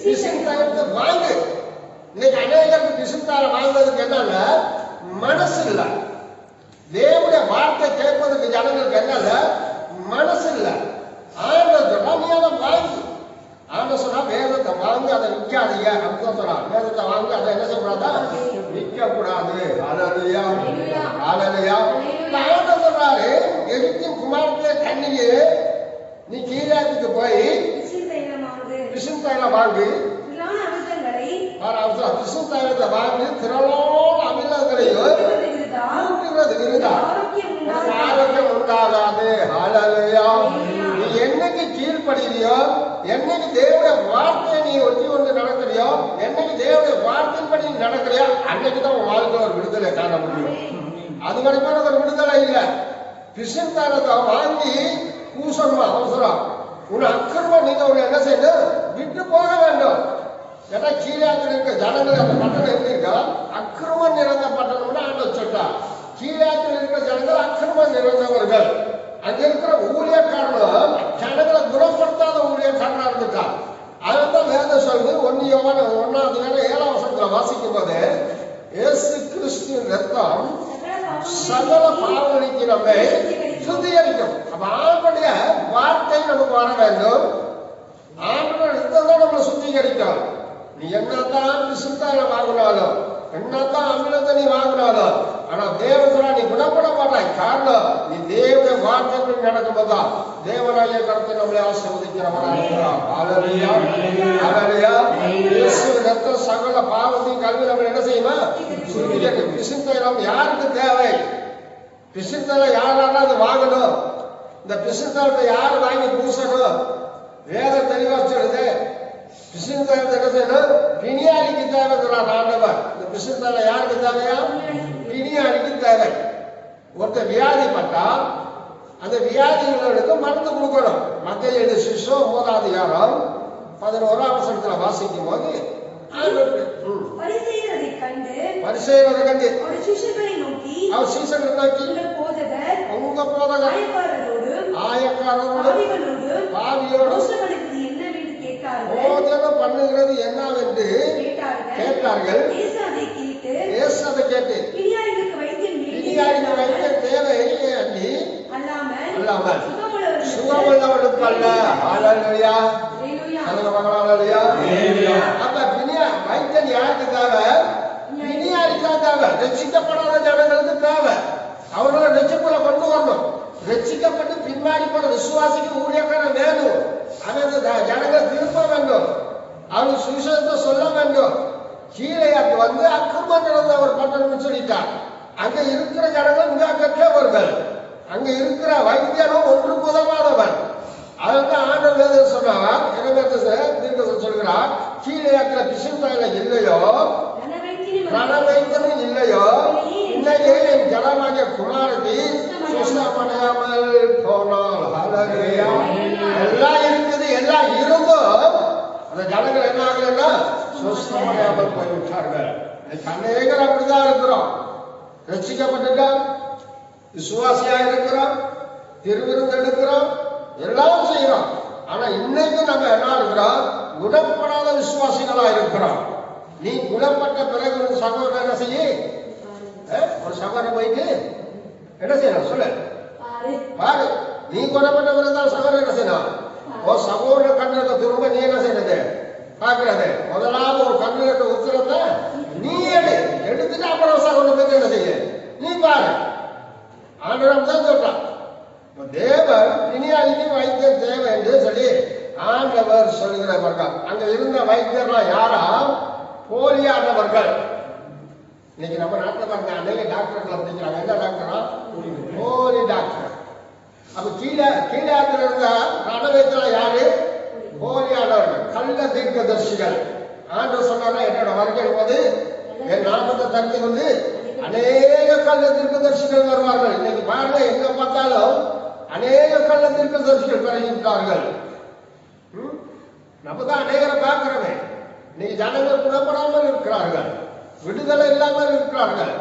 பிசின் தைலத்தை வாங்கு. இன்னைக்கு அநேகருக்கு பிசின் தைலம் வாங்குறதுக்கு என்னங்க மனசு இல்லை. தேவனுடைய வார்த்தை கேட்பதற்கு ஜனங்களுக்கு என்னல்ல மனசு இல்லை. ஆண்டவர் சொன்னா நீ அதை வாங்கி. ஆண்டவர் சொன்னா வேதத்தை வாங்கி அதை விற்காதீங்க அப்படின்னு சொல்றான். வேதத்தை வாங்கி அதை என்ன செய்யக்கூடாதா? விற்க கூடாது. ஹல்லேலூயா. ஹல்லேலூயா. ஆண்டவர் சொல்றாரு, எகிப்தின் குமாரத்திலே கன்னிகையே நீ கீழையாத்துக்கு போய் பிசின் தைலம் வாங்கு. பிசின் தைலத்தை வாங்கி திரளான அமிலங்களையும் ஆரோக்கியம் உண்டாகாது. ஹல்லேலூயா. நீ என்னைக்கு கீழ்படுகிறியோ, என்னைக்கு தேவனுடைய வார்த்தையை நீ ஒட்டி கொண்டு நடக்கிறியோ, என்னைக்கு தேவனுடைய வார்த்தையின்படி நீ நடக்கிறியோ, அன்னைக்குதான் உன் வாழ்க்கையில ஒரு விடுதலை காண முடியும். அது வரைக்கும் ஒரு விடுதலை இல்லை. பிசின் தைலத்தை வாங்கி பூசணுமா அவசரம்? உன் அக்கிரமம் நீங்க என்ன செய்யணும்? விட்டு போக வேண்டும். ஏன்னா கீழையாத்துல இருக்க ஜனங்கள் அந்த பட்டணம் இருக்கா அக்கிரமம் நிறைந்த பட்டணம்னு ஆண்டவர் சொல்றா. கீழையாத்தில் இருக்கிற ஜனங்கள் அக்கிரமம் நிறைந்தவர்கள். அங்க இருக்கிற ஊழியக்காரனும் ஜனங்களை குணப்படுத்தாத ஊழியக்காரனா இருந்துட்டா. அதான் வேதம் சொல்லுது. 1 யோவான் 1:7 வசனத்துல வாசிக்கும் போது இயேசு கிறிஸ்துவின் ரத்தம் சகல பாவங்களுக்கு நம்மை சுத்திகரிக்கும். அப்ப ஆண்டவருடைய வார்த்தை நமக்கு வர வேண்டும். ஆண்டவர் ரத்தம் தான் நம்மளை சுத்திகரிக்கும். நீ என்னத்தான் பிசின் தைலம் வாங்கினாலும், என்னத்தான் அமிலத்தை நீ வாங்கினாலும், ஆனா தேவன் நீ குணப்பட மாட்டாய். காரணம் நீ தேவனுடைய வார்த்தை நடக்கும் போதுதான் தேவனாகிய கர்த்தர் நம்மளை ஆசீர்வதிக்கிறவராக இருக்கிறார். ஹalleluya ஹalleluya. இயேசுவின் ரத்தம் சகல பாவத்தையும் கழுவி நம்ம என்ன செய்யுமா? சுத்திகரிக்கும். பிசுத்தம் யாருக்கு தேவை? பிசுத்தலை யாராவது வாங்கணும். இந்த பிசுத்தத்தை யார் வாங்கி பூசணும்? வேத தெளிவா சொல்லுது. பிசுத்தத்தை என்ன செய்யணும்? பிணியாளிக்கு தேவைங்கிறார் ஆண்டவர். இந்த பிசுத்தலை யாருக்கு தேவையா? பிணியாளிக்கு தேவை. ஒருத்தர் வியாதிப்பட்டா அந்த வியாதிகளுக்கு மருந்து கொடுக்கணும். மத்திய 9 அதிகாரம் 11ஆம் வசனத்துல வாசிக்கும் போது பரிசேயரை கண்டு அவர் சீஷர்களை நோக்கி உங்க போதகர் ஆயக்காரரோடு பாவியோடு போதகம் பண்ணுகிறது என்னவென்று கேட்டார்கள். இயேசு அதை கேட்டு பிணியாளிக்கு வைத்தியம் தேவை அல்லாமல் சுகமுள்ளவர்களுக்கு அல்ல. ஹalleluya ஹalleluya. அப்ப வைத்தியன் யாருக்கு தேவை? பிணியாளிக்கு தேவை. ரட்சிக்கப்படாத ஜனங்களுக்கு தேவை. அவர்களை ரட்சிப்புல கொண்டு வரணும். ரட்சிக்கப்பட்டு பின்னாடி போற விசுவாசிக்கு ஊழியக்காரன் வேணும். அவன் ஜனங்கள் திருப்ப வேண்டும். அவனுக்கு சுவிசேஷத்தை சொல்ல வேண்டும். கீழே வந்து அக்கிரமம் நடந்த ஒரு பட்டணம் சொல்லிட்டார். அங்க இருக்கிற ஜனங்கள் மிக கற்றவர்கள். அங்க இருக்கிற வைத்தியனும் ஒன்றுக்கு உதவாதவன். அதுதான் ஆண்டவர் வேதம் சொன்னார். தீர்க்கதரிசி சொல்கிறார், கீழே இருக்கிற பிசுத்தாயில இல்லையோ ரணவைத்தியனும் இல்லையோ இன்னையே என் ஜனமாகிய குமாரதி சுஸ்தமடையாமல் போனாள். ஹalleluya. எல்லாம் இருக்குது. எல்லாம் இருந்தும் அந்த ஜனங்கள் என்ன ஆகலன்னா சுஸ்தமடையாமல் போய்விட்டார்கள். அநேகர் அப்படிதான் இருக்கிறோம். ரட்சிக்கப்பட்டுட்டோம், விசுவாசியா இருக்கிறோம், திருவிருந்து எடுக்கிறோம், எல்லாம் செய்யறோம். ஆனா இன்னைக்கு நம்ம என்ன இருக்கிறோம்? குணப்படாத விசுவாசிகளா இருக்கிறோம். நீ குணப்பட்ட பிறகு ஒரு சகோதரன் என்ன செய்ய? ஒரு சகோதரன் போயிட்டு என்ன செய்யணும் சொல்லு பாரு. நீ குணப்பட்ட பிறகுதான் சகோதரன் என்ன செய்யணும்? ஒரு சகோதரன் கண்ணுக்கு திரும்ப நீ என்ன செய்யறது? பாக்குறது. முதலாவது ஒரு கண்ணுக்கு உத்தரத்தை நீ எடுத்துட்டு அப்புறம் சகோதரன் போயிட்டு என்ன செய்ய? நீ பாரு. ஆண்டவன் தான் சொல்றான். தேவன் பிணியாளிக்கு வைத்தியம் தேவை என்று சொல்லி ஆண்டவர் சொல்லுகிறவர்கள். அங்க இருந்த வைத்தியர்லாம் யாரா? போலியானவர்கள். இன்னைக்கு நம்ம நாட்டில் பாருங்க, அநேக டாக்டர்கள் படிக்கிறாங்க. என்ன டாக்டரா? போலி டாக்டர். அப்ப கீழே இருந்த ரணவைத்தியம் யாரு? போலியானவர்கள், கள்ள தீர்க்கதரிசிகள். ஆண்டவர் சொன்னாரா, என்னோட வருகை போது என் நாமத்தை தடுத்து கொண்டு அநேக கள்ள தீர்க்கதரிசிகள் வருவார்கள். இன்னைக்கு பாருங்க, எங்க பார்த்தாலும் அநேக கள்ள தீர்க்கதரிசிகள் பிறகிவிட்டார்கள். நம்ம தான் அநேகரை பார்க்கிறோமே. இன்னைக்கு ஜனங்கள் குணப்படாமல் இருக்கிறார்கள், விடுதலை இல்லாமல் இருக்கிறார்கள்.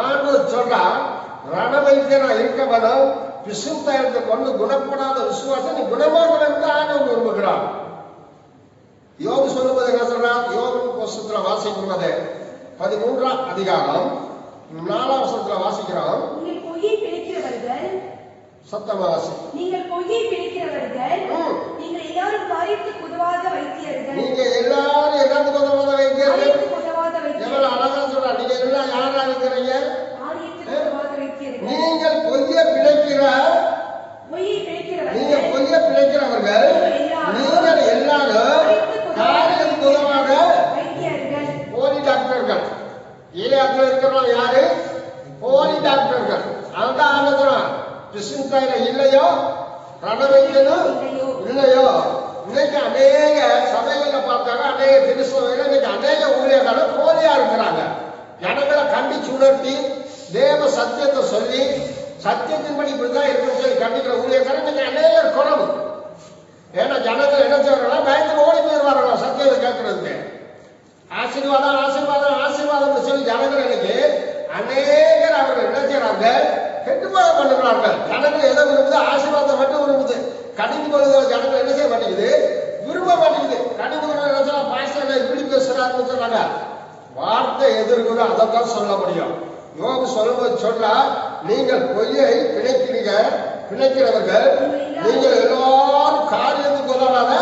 ஆண்டவர் சொல்றா, ரணவைத்தியனா இருக்கவனும் பிசுத்தாயத்தை கொண்டு குணப்படாத விசுவாசம் நீ குணமாக இருந்து ஆண்டவர் விரும்புகிறார். யோபு சொல்லும்போது என்ன சொல்றார்? யோபு புஸ்தகத்துல வாசிக்கும் போது 13ஆம் அதிகாரம் 4ஆம் வசனத்துல வாசிக்கிறோம். சத்தமா வாசி. நீங்கள் பொய்யை பிழைக்கிறவர்கள், நீங்கள் எல்லாரும் காரியத்துக்கு உதவாத வைத்தியர்கள். நீங்க எல்லாரும் எல்லாத்துக்கு உதவாத வைத்தியர்கள். எவ்வளவு அழகா சொல்றா. நீங்க எல்லாம் யாரா இருக்கிறீங்க? நீங்கள் பொய்யை பிழைக்கிறவர்கள். நீங்கள் எல்லாரும் காரியத்துக்கு உதவாத போலி டாக்டர்கள். ஈழத்துல இருக்கிறோம் யாரு? போலி டாக்டர்கள். அதுதான் ஆலோசனை. கிறிஸ்துவ இல்லையோ, ரணவைத்தியனும் இல்லையோ. இன்னைக்கு அநேக சபைகள்ல பார்த்தாங்க, அநேக கிறிஸ்தவர்கள் இன்னைக்கு அநேக ஊழியர்கள் போலியா இருக்கிறாங்க. ஜனங்களை கண்டிச்சு உணர்த்தி தேவ சத்தியத்தை சொல்லி சத்தியத்தின்படி இப்படிதான் இருக்குன்னு சொல்லி கண்டிக்கிற ஊழியர்கள் இன்னைக்கு அநேகர் குறவு. ஏன்னா ஜனங்கள் என்ன செய்யறாங்க? பயந்து ஓடி போயிடுவாங்க சத்தியத்தை கேட்கறதுக்கு. ஆசீர்வாதம் ஆசீர்வாதம் ஆசீர்வாதம் சொல்லி ஜனங்கள் இன்னைக்கு அநேகர் அவர்கள் என்ன செய்யறாங்க? கெட்டுமாக பண்ணுகிறார்கள். ஜனங்கள் எதை விரும்புது? ஆசீர்வாதம் மட்டும் விரும்புது. கடிந்து கொள்கிற ஜனங்கள் என்ன செய்ய மாட்டேங்குது? விரும்ப மாட்டேங்குது. கடிந்து கொள்கிற பாஸ்டர் இப்படி பேசுறாருன்னு சொல்றாங்க. வார்த்தை எதிர்கொள்ள அதைத்தான் சொல்ல முடியும். யோபு சொல்லும்போது சொல்றா, நீங்கள் பொய்யை பிழைக்கிறவர்கள், நீங்கள் எல்லாரும் காரியத்துக்கு உதவாத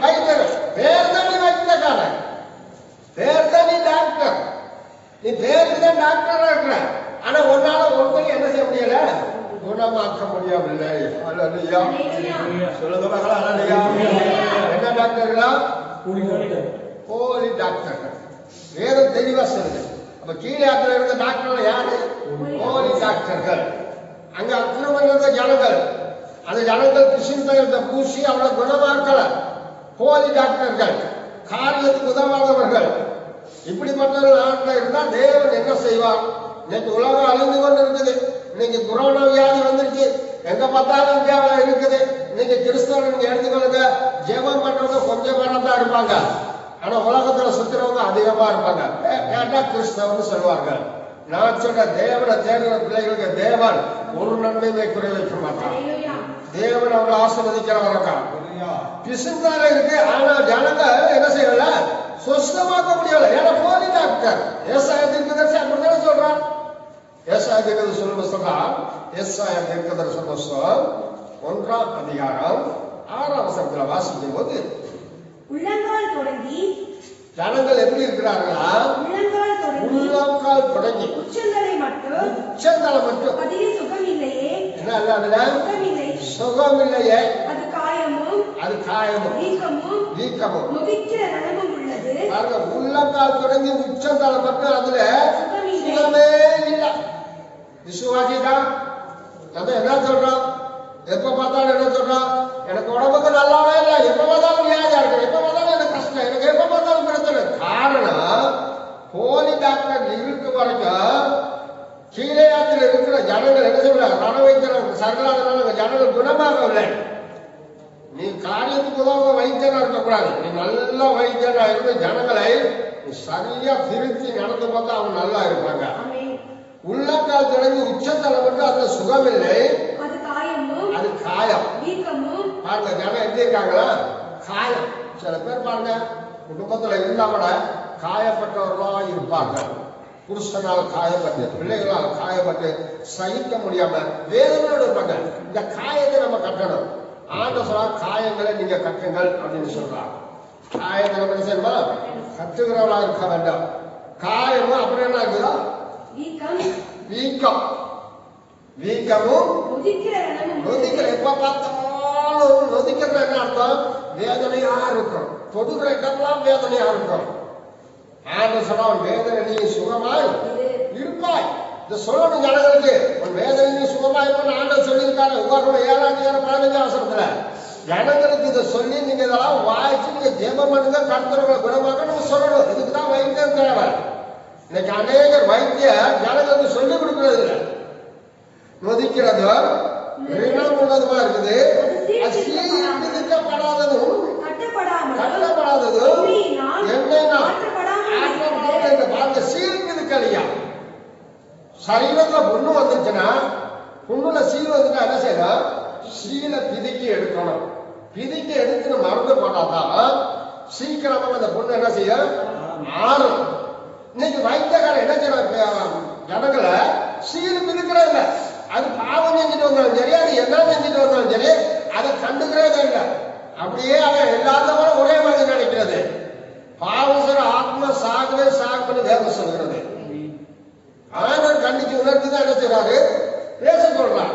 வைத்தியர். பேர் தான் நீ வைத்தியக்காரன், பேர் தான் நீ டாக்டர். நீ பேருக்கு தான் டாக்டரா இருக்கிற. ஆனா ஒன்னால ஒருத்தர் என்ன செய்ய முடியல? குணமாக்க முடியவில்லை. அல்லேலூயா. சொல்லுங்க மகளா, அல்லேலூயா. என்ன டாக்டர்களா? போலி டாக்டர்கள். வேதம் தெளிவா சொல்லுது. அப்ப கீழே ஆத்துல இருந்த டாக்டர்கள் யாரு? போலி டாக்டர்கள். அங்க அக்கிரமம் இருந்த ஜனங்கள், அந்த ஜனங்கள் பிசுத்த பூசி அவளை குணமாக்கல. போலி டாக்டர்கள், காரியத்துக்கு உதவாதவர்கள். இப்படிப்பட்டவர்கள் நாட்டில் இருந்தா தேவன் என்ன செய்வார்? இன்னைக்கு உலகம் அழிந்து கொண்டு இருக்குது. இன்னைக்கு கொரோனா வியாதி வந்துருச்சு, எங்க பார்த்தாலும் இந்தியாவில் இருக்குது. இன்னைக்கு கிறிஸ்தவர்கள் நீங்க எடுத்துக்கொள்ளுங்க, ஜெபம் பண்றவங்க கொஞ்சம் பேரம் தான் இருப்பாங்க. ஆனா உலகத்துல சுத்துறவங்க அதிகமா இருப்பாங்க. கேட்டா கிறிஸ்தவன் சொல்லுவாங்க. நான் சொல்ற தேவனை தேடுற பிள்ளைகளுக்கு தேவன் ஒரு நன்மையை குறை வைக்க மாட்டான். தேவன் அவங்க ஆசீர்வதிக்கிறவங்க. பிசுந்தால இருக்கு, ஆனா ஜனங்க என்ன செய்யல? சொஸ்தமாக்க முடியல. ஏன்னா போலி டாக்டர். ஏசாயா தீர்க்கதரிசி அப்படித்தானே சொல்றான். ஏசாயா தீர்க்கதரிசி சொல்லுங்க சொல்றான். ஏசாயா தீர்க்கதரிசி புத்தகம் 1ஆம் அதிகாரம் 6ஆம் வசனத்துல வாசிக்கும் போது, உள்ளங்கால் தொடங்கி ஜனங்கள் எப்படி இருக்கிறார்களா? உள்ளங்கால் தொடங்கி உச்சந்தலை மட்டும் அதிக சுகம் இல்லையே. என்ன அதுல சுகம் இல்லையே. அது காயமும் வீக்கமும் முதிக்கிற ரணமும் உள்ளது. பாருங்க, உள்ளங்கால் தொடங்கி உச்சந்தலை மட்டும் அதுல சுகமே இல்லை. விசுவாசிதான் நம்ம என்ன சொல்றோம்? எப்ப பார்த்தாலும் என்ன சொல்றோம்? எனக்கு உடம்புக்கு நல்லாவே இல்லை, எப்ப பார்த்தாலும் வியாதியா இருக்கு, எப்ப பார்த்தாலும் எனக்கு கஷ்டம், எனக்கு எப்ப பார்த்தாலும் பிரச்சனை. காரணம், போலி டாக்டர் இருக்கு வரைக்கும் கீழே ஆற்றில் இருக்கிற ஜனங்கள் என்ன செய்யறாங்க? ரண வைத்தியர் சகலாதனால ஜனங்கள் குணமாகவில்லை. நீ காரியத்துக்கு உதவ வைத்தியனா இருக்கக்கூடாது. நீ நல்ல வைத்தியனா இருந்து ஜனங்களை சரியா திருத்தி நடந்து பார்த்தா அவங்க நல்லா இருப்பாங்க. உள்ளங்கால் தொடங்கி உச்சத்தலை மட்டும் அந்த சுகம் இல்லை, அது காயம். பாருங்க, ஜனம் எப்படி இருக்காங்களா? காயம். சில பேர் பாருங்க, குடும்பத்துல இருந்தா கூட காயப்பட்டவர்களா இருப்பாங்க. புருஷனால் காயப்பட்டு, பிள்ளைகளால் காயப்பட்டு சகிக்க முடியாம வேதனையோடு இருப்பாங்க. இந்த காயத்தை நம்ம கட்டணும். ஆண்டவர் சொல்றா, காயங்களை நீங்க கட்டுங்கள் அப்படின்னு சொல்றாங்க. காயத்தை நம்ம என்ன செய்யணுமா? கட்டுகிறவளா இருக்க வேண்டாம். காயமும் அப்புறம் என்ன இருக்குதா? வீக்கம். வீக்கமும் நொதிக்கிற. எப்ப பார்த்தாலும் நொதிக்கிறது என்ன அர்த்தம்? வேதனையா இருக்கும். தொடுகிற இடம்லாம் வேதனையா இருக்கும். ஆண்டவர் சொல்றா, வேதனை நீ சுகமாய் இருப்பாய். இந்த சொல்லணும் ஜனங்களுக்கு, உன் வேதனை நீ சுகமாய் இருப்பான்னு ஆண்டவர் சொல்லியிருக்காரு. உங்களுடைய 7ஆம் அதிகாரம் 15ஆம் வசனத்துல ஜனங்களுக்கு இதை சொல்லி நீங்க இதெல்லாம் வாய்ச்சி நீங்க ஜெபம் பண்ணுங்க, கர்த்தர்களை குணமாக்க நம்ம சொல்லணும். இதுக்குதான் வைத்தியம் தேவை. இன்னைக்கு அநேகர் வைத்திய ஜனங்களுக்கு சொல்லிக் கொடுக்கிறது இல்லை. நொதிக்கிறது ரிணம் உள்ளதுமா இருக்குது. பிதிக்கப்படாததும் கட்டப்படாததும் என்னைனா சீல் பிதுக்கலையா? சரீரத்துல புண்ணு வந்துச்சுன்னா, புண்ணுல சீல் வந்துட்டா என்ன செய்யணும்? சீலை பிதுக்கி எடுக்கணும். பிதுக்கி எடுத்துன்னு மருந்து போட்டாதான் சீக்கிரமா அந்த புண்ணு என்ன செய்ய ஆறும். இன்னைக்கு வைத்தியக்காரன் என்ன செய்யணும்? ஜனங்களை சீல் பிதுக்கிறது இல்லை. அது பாவம் செஞ்சுட்டு வந்தாலும் சரி, அது என்ன செஞ்சுட்டு வந்தாலும் சரி, அதை கண்டுக்கிறதே இல்லை. அப்படியே அவன் எல்லாத்தையும் ஒரே மாதிரி நினைக்கிறது. பாவசர ஆத்மா சாகவே சாகுன்னு வேதம் சொல்கிறது. ஆண்டவர் கண்டிச்சு உணர்த்துதான் என்ன செய்யறாரு? பேச சொல்றார்.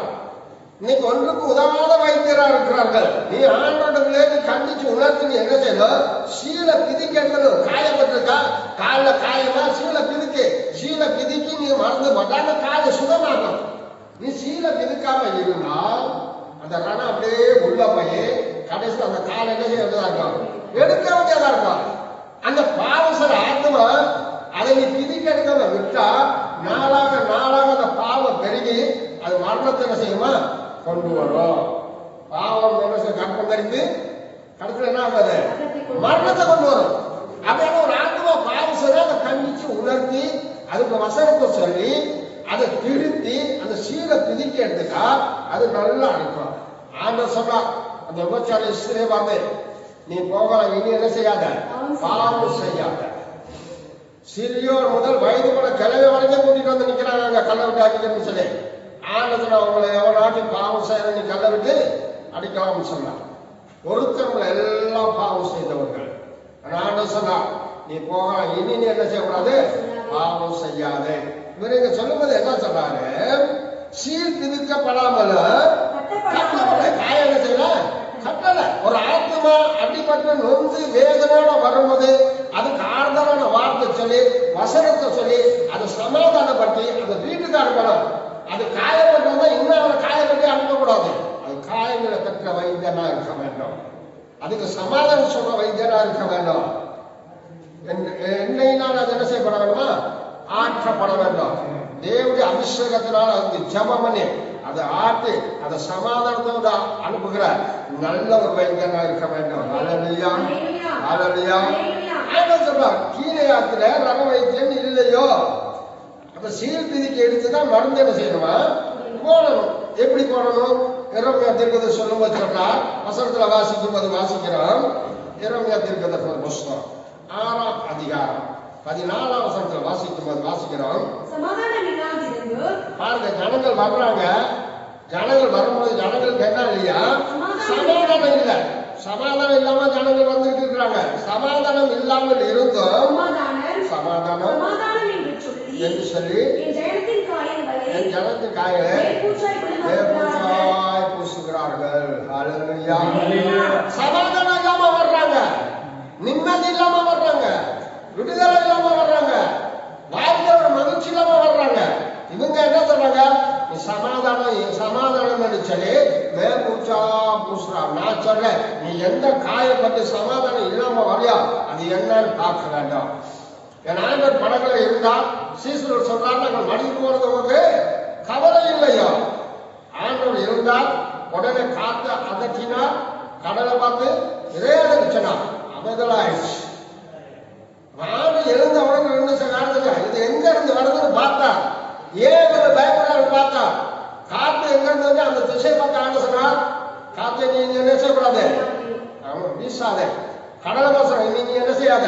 இன்னைக்கு ஒன்றுக்கு உதவாத வைத்தியரா இருக்கிறார்கள். நீ ஆண்டவர்களே கண்டிச்சு உணர்த்து நீ என்ன செய்யணும்? சீலை பிதிக்கணும். காயப்பட்டிருக்கா? காலில் காயமா? சீலை பிதுக்கு. சீலை பிதிக்கி நீ மறந்து மாட்டாங்க, காலை சுகமாகும். நீ சீலை பிதுக்காம இருந்தால் அந்த ரணம் அப்படியே உள்ள போய் கடைசி அந்த காலை என்ன செய்யறதா இருக்கும்? எடுக்க வேண்டியதா இருக்கும். அந்த பாவசர ஆத்மா அதை நீ பிதிக்க எடுக்காம விட்டா நாளாக நாளாக அந்த பாவம் பெருகி அது மரணத்தை என்ன செய்யுமா? கொண்டு வரும். பாவம் என்ன செய்ய? கற்பம் தரித்து கடைசியில் என்ன ஆகாது? மரணத்தை கொண்டு வரும். அப்படியான ஒரு ஆத்மா பாவசர அதை கண்டிச்சு உணர்த்தி அதுக்கு வசனத்தை சொல்லி அதை திருத்தி அந்த சீலை பிதிக்க எடுத்துட்டா அது நல்லா இருக்கும். ஆண்டவர் சொல்றா, அந்த விபச்சார ஸ்திரீ வந்து நீ போகலாம், இனி என்ன செய்யாத? பாவம் செய்யாத. சிறியோர் முதல் வயது கூட கிளவி வரைக்கும் கூட்டிட்டு வந்து நிக்கிறாங்க கல்லை விட்டு அடிக்கணும்னு சொல்லி. ஆண்டவர் அவங்களை எவனாட்டி பாவம் செய்யற நீ கல்லை விட்டு அடிக்கலாம்னு சொன்னார். ஒருத்தவங்களை எல்லாம் பாவம் செய்தவர்கள். ஆண்டவர் சொன்னா, நீ போகலாம், இனி நீ என்ன செய்யக்கூடாது? பாவம் செய்யாதே. இவர் இங்க சொல்லும்போது என்ன சொல்றாரு? சீர்திருக்கப்படாமல் கட்டவில்லை. காயம் என்ன செய்யல? கட்டல. ஒரு ஆத்மா அடிபட்டு நொந்து வேதனோட வரும்போது அதுக்கு ஆறுதலான வார்த்தை சொல்லி வசனத்தை சொல்லி அது சமாதானப்பட்டு அந்த வீட்டுக்காரர் படம் அது காயப்பட்டு இன்னும் அவரை காயப்பட்டு அனுப்பக்கூடாது. அது காயங்களை கற்ற வைத்தியனா இருக்க வேண்டும். அதுக்கு சமாதானம் சொல்ற வைத்தியனா இருக்க வேண்டும். என்னையினால் அது என்ன செய்யப்பட வேண்டுமா? ஆற்றப்பட வேண்டும். தேவனுடைய அபிஷேகத்தினால் அதுக்கு ஜெபம் பண்ணி அதை ஆட்டி அதை சமாதானத்தோட அனுப்புகிற நல்ல ஒரு வைத்தியனா இருக்க வேண்டும். ஹல்லேலூயா, ஹல்லேலூயா. ஆண்டவர் சொல்றார், கீழையாத்துல ரக வைத்தியம் இல்லையோ அப்ப சீர்திருத்தி எடுத்துதான் மருந்து என்ன செய்யணுமா? போடணும். எப்படி போடணும்? எரேமியா தீர்க்கதரிசி சொல்லும்போது சொல்றார், வசனத்துல வாசிக்கும் போது வாசிக்கிறோம். எரேமியா தீர்க்கதரிசி புஸ்தகம் 6ஆம் அதிகாரம் 14ஆம் வசனத்துல வாசிக்கும் போது வாசிக்கிறோம். சமாதானம் இல்லாதிருந்து பாருங்க, ஜனங்கள் வர்றாங்க. ஜனங்கள் வரும்போது ஜனங்கள் கேட்டா இல்லையா? சமாதானம் இல்லை. சமாதானம் இல்லாம ஜனங்கள் வந்துட்டு இருக்கிறாங்க. சமாதானம் இல்லாமல் இருந்தும் சமாதானம் என்று சொல்லி என் ஜனத்தின் காயங்களை வேர்பூச்சாய் பூசுகிறார்கள். ஹல்லேலூயா. சமாதானம் இல்லாம வர்றாங்க, நிம்மதி இல்லாம வர்றாங்க, விடுதலை இல்லாம வர்றாங்க, வாழ்க்கையோட மகிழ்ச்சி இல்லாம வர்றாங்க. இவங்க என்ன சொல்றாங்க? நீ சமாதானம் சொல்லி வேர்பூச்சா பூசுறான். நான் சொல்றேன், நீ எந்த காயப்பட்டு சமாதானம் இல்லாம வரையா அது என்னன்னு பார்க்க வேண்டாம். என் ஆண்டவர் படங்களை இருந்தா சீசர் சொல்றாரு, நாங்கள் மடிந்து போறது உங்களுக்கு கவலை இல்லையா? ஆண்டவர் இருந்தால் உடனே காத்த அதட்டினா கடலை பார்த்து இறையடிச்சனா அமைதலாயிடுச்சு. ஆண்டு எழுந்த உடனே என்ன செய்ய, இது எங்க இருந்து வருதுன்னு பார்த்தா, ஏன் பயப்படாரு பார்த்தா, காத்து எங்க இருந்து அந்த திசை பார்த்து ஆண்டு சொன்னார், காத்து நீ என்ன செய்யக்கூடாது, அவன் வீசாதே, கடலை பாசம் நீ என்ன செய்யாத,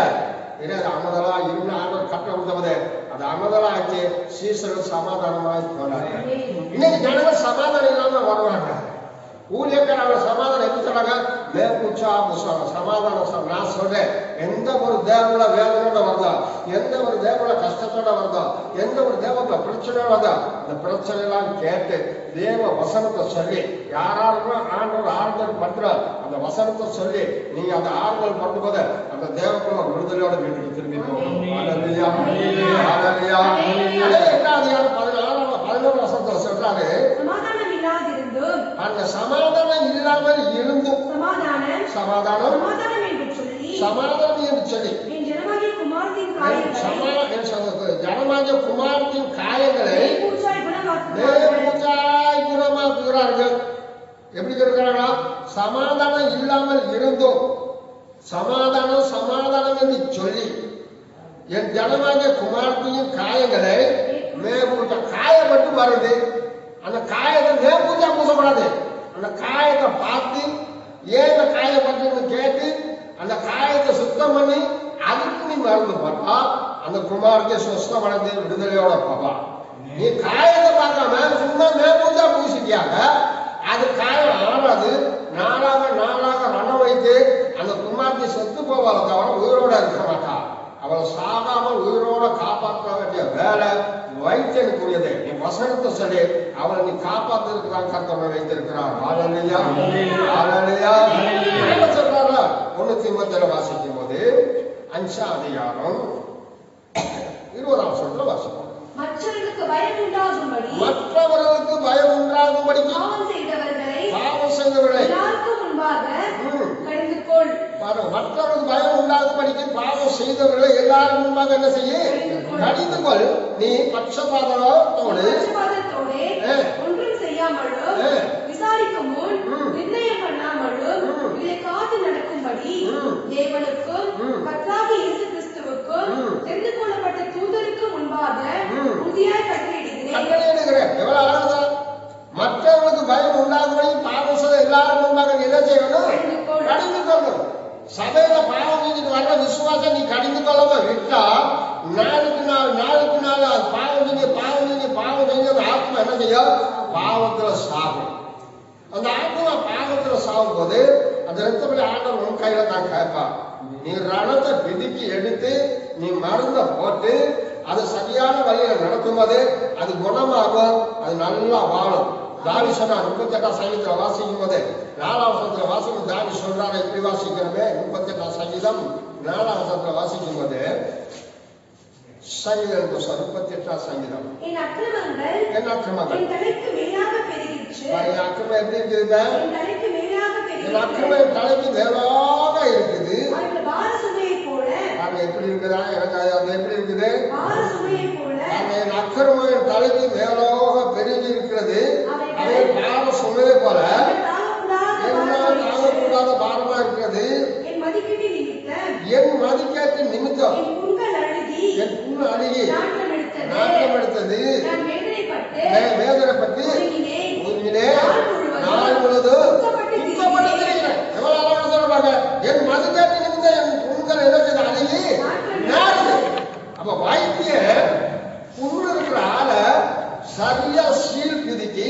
அமதலா இருந்து ஆண்டவர் கட்ட விடுவது அது அமதலா ஆச்சு. சீசர்கள் சமாதானமாய் போனாங்க. இன்னைக்கு ஜனங்கள் சமாதானம் இல்லாம வருவாங்க. ஊழியக்காரங்க சமாதானம் எப்படி சொன்னாங்க? மேற்பூச்சா பூசுவாங்க. சமாதானம் நான் சொல்றேன், எந்த ஒரு தேவனோட வேதனோட வருதோ, எந்த ஒரு தேவனோட கஷ்டத்தோட வருதோ, எந்த ஒரு தேவனோட பிரச்சனையோட வருதோ, அந்த பிரச்சனை எல்லாம் கேட்டு தேவ வசனத்தை சொல்லி யாராருக்கும் ஆண்டவர் ஆறுதல் பண்ற அந்த வசனத்தை சொல்லி நீங்க அந்த ஆறுதல் பண்ணும் போது அந்த தேவக்குள்ள விடுதலையோட வீட்டுக்கு திரும்பி போகணும். 11 வசனத்தை சொல்றாரு, அந்த சமாதானம் இல்லாமல் இருந்தும் சமாதானம் என்று சொல்லி ஜனமாகிய குமாரத்தின் காயங்களை குணமாக்குகிறார்கள். எப்படி இருக்கிறார்களா? சமாதானம் இல்லாமல் இருந்தும் சமாதானம் என்று சொல்லி என் ஜனமாகிய குமாரத்தின் காயங்களை மேற்பூச்சா காயப்பட்டு வருது. அந்த காயத்தை மேற்பூச்சா பூசக்கூடாது. அந்த காயத்தை பார்த்து ஏன் காயப்பட்டு கேட்டு அந்த காயத்தை சுத்தம் பண்ணி அதுக்கு நீ மருந்து பார்த்தா அந்த குமாரத்தை சுத்தம் அடைந்து விடுதலையோட பாப்பா. நீ காயத்தை பார்க்காம சும்மா மேற்பூச்சா பூசிட்டியாக அது காயம் ஆறாது. நாளாக ரணம் வைத்து அந்த குமாரத்தை செத்து போவாள தவிர உயிரோட இருக்க மாட்டா. அவளை சாகாமல் உயிரோட காப்பாற்ற வேண்டிய வேலை வைத்தியனுக்குரியது. நீ வசனத்தை சொல்லி அவளை நீ காப்பாத்துறதுக்கு கர்த்தர் வைத்திருக்கிறார். ஹல்லேலூயா, ஹல்லேலூயா. சொல்றாரு 1 தீமோத்தேயுல வாசிக்கும் போது 5ஆம் அதிகாரம் 20ஆம் வசனத்துல வாசிப்போம். மற்றவர்களுக்கு பயம் உண்டாகும்படி பாவம் செய்தவர்களை எல்லாருக்கும் முன்பாக கடிந்து கொள். மற்றவர்களுக்கு பயம் உண்டாகும்படிக்கு பாவம் செய்தவர்களை எல்லாரும் முன்பாக என்ன செய்ய? கடிந்து கொள். நீ பட்சபாதத்தோடு ஒன்றும் செய்யாமலும் விசாரிக்கும் முன் நிர்ணயம் பண்ணாமலும் இதை காத்து நடக்கும்படி தேவனுக்கும் கர்த்தராகிய இயேசு கிறிஸ்துவுக்கும் தெரிந்து கொள்ளப்பட்ட தூதருக்கு முன்பாக உறுதியாய் கட்டளையிடுகிறேன். எவ்வளவு அழகா! மற்றவர்களுக்கு பயம் உண்டாகும்படி பாவம் செய்த எல்லாரும் முன்பாக என்ன செய்யணும்? கடிந்து கொள்ளணும். சபையில பாவம் செஞ்சுட்டு வர்ற விசுவாசம் நீ கடிந்து கொள்ளாம விட்டா நாளுக்கு நாள் அது பாவம் செஞ்சு ஆத்மா என்ன செய்யும்? பாவத்துல சாகும். அந்த ஆத்மா பாவத்துல சாகும் போது அந்த ரத்தப்படி ஆண்டவர் உன் கையில தான் கேட்பான். நீ ரணத்தை பிதுக்கி எடுத்து நீ மருந்த போட்டு அது சரியான வழியில நடத்தும்போது அது குணமாகும், அது நல்லா வாழும். தாவி சொன்னா 38ஆம் சங்கீதத்துல வாசிக்கும் போது 4ஆம் வசனத்துல வாசிக்கும் தாவி சொல்றாரு, எப்படி வாசிக்கிறோமே 38ஆம் சங்கீதம் 4ஆம் வசனத்துல வாசிக்கும் போது சங்கீதம் 38ஆம் சங்கீதம் என் அக்கிரமங்கள் என் அக்கிரமங்கள் என் தலைக்கு மேலாக பெருகிற்று. என் அக்கிரமம் எப்படி இருக்குது? என் தலைக்கு மேலாக என் பெருகிற்று. அக்கிரமம் தலைக்கு மேலாக இருக்குது. அவர்கள் பார சுமையைப் போல அது எப்படி இருக்குதா? எனக்கு அது எப்படி இருக்குது? பார சுமையைப் போல என் அக்கிரமம் என் தலைக்கு மேலாக பெருகி இருக்கிறது. அதை பார சுமையை போல என்னால் தாங்கக்கூடாத பாரமா இருக்கிறது. என் மதிக்கீட்டு நிமித்தம் என் மதிக்கேட்டு நிமித்தம் என் புண்கள் அழுகி என் புண்ணு அழுகி நாட்டம் எடுத்தது. நாட்டம் எடுத்தது. நான் வேதனைப்பட்டு வேதனைப்பட்டு ஒதுங்கினேன். ஒதுங்கினே நாள் முழுவதும் துக்கப்பட்டு திரிகிறேன். எவ்வளவு அழகா சொல்றாங்க. என் மதிக்கேட்டு நிமித்தம் என் புண்கள் என்ன அழுகி நாடுது. அப்ப வைத்திய புண்ணு இருக்கிற ஆளை சரியா சீல் பிதிக்கி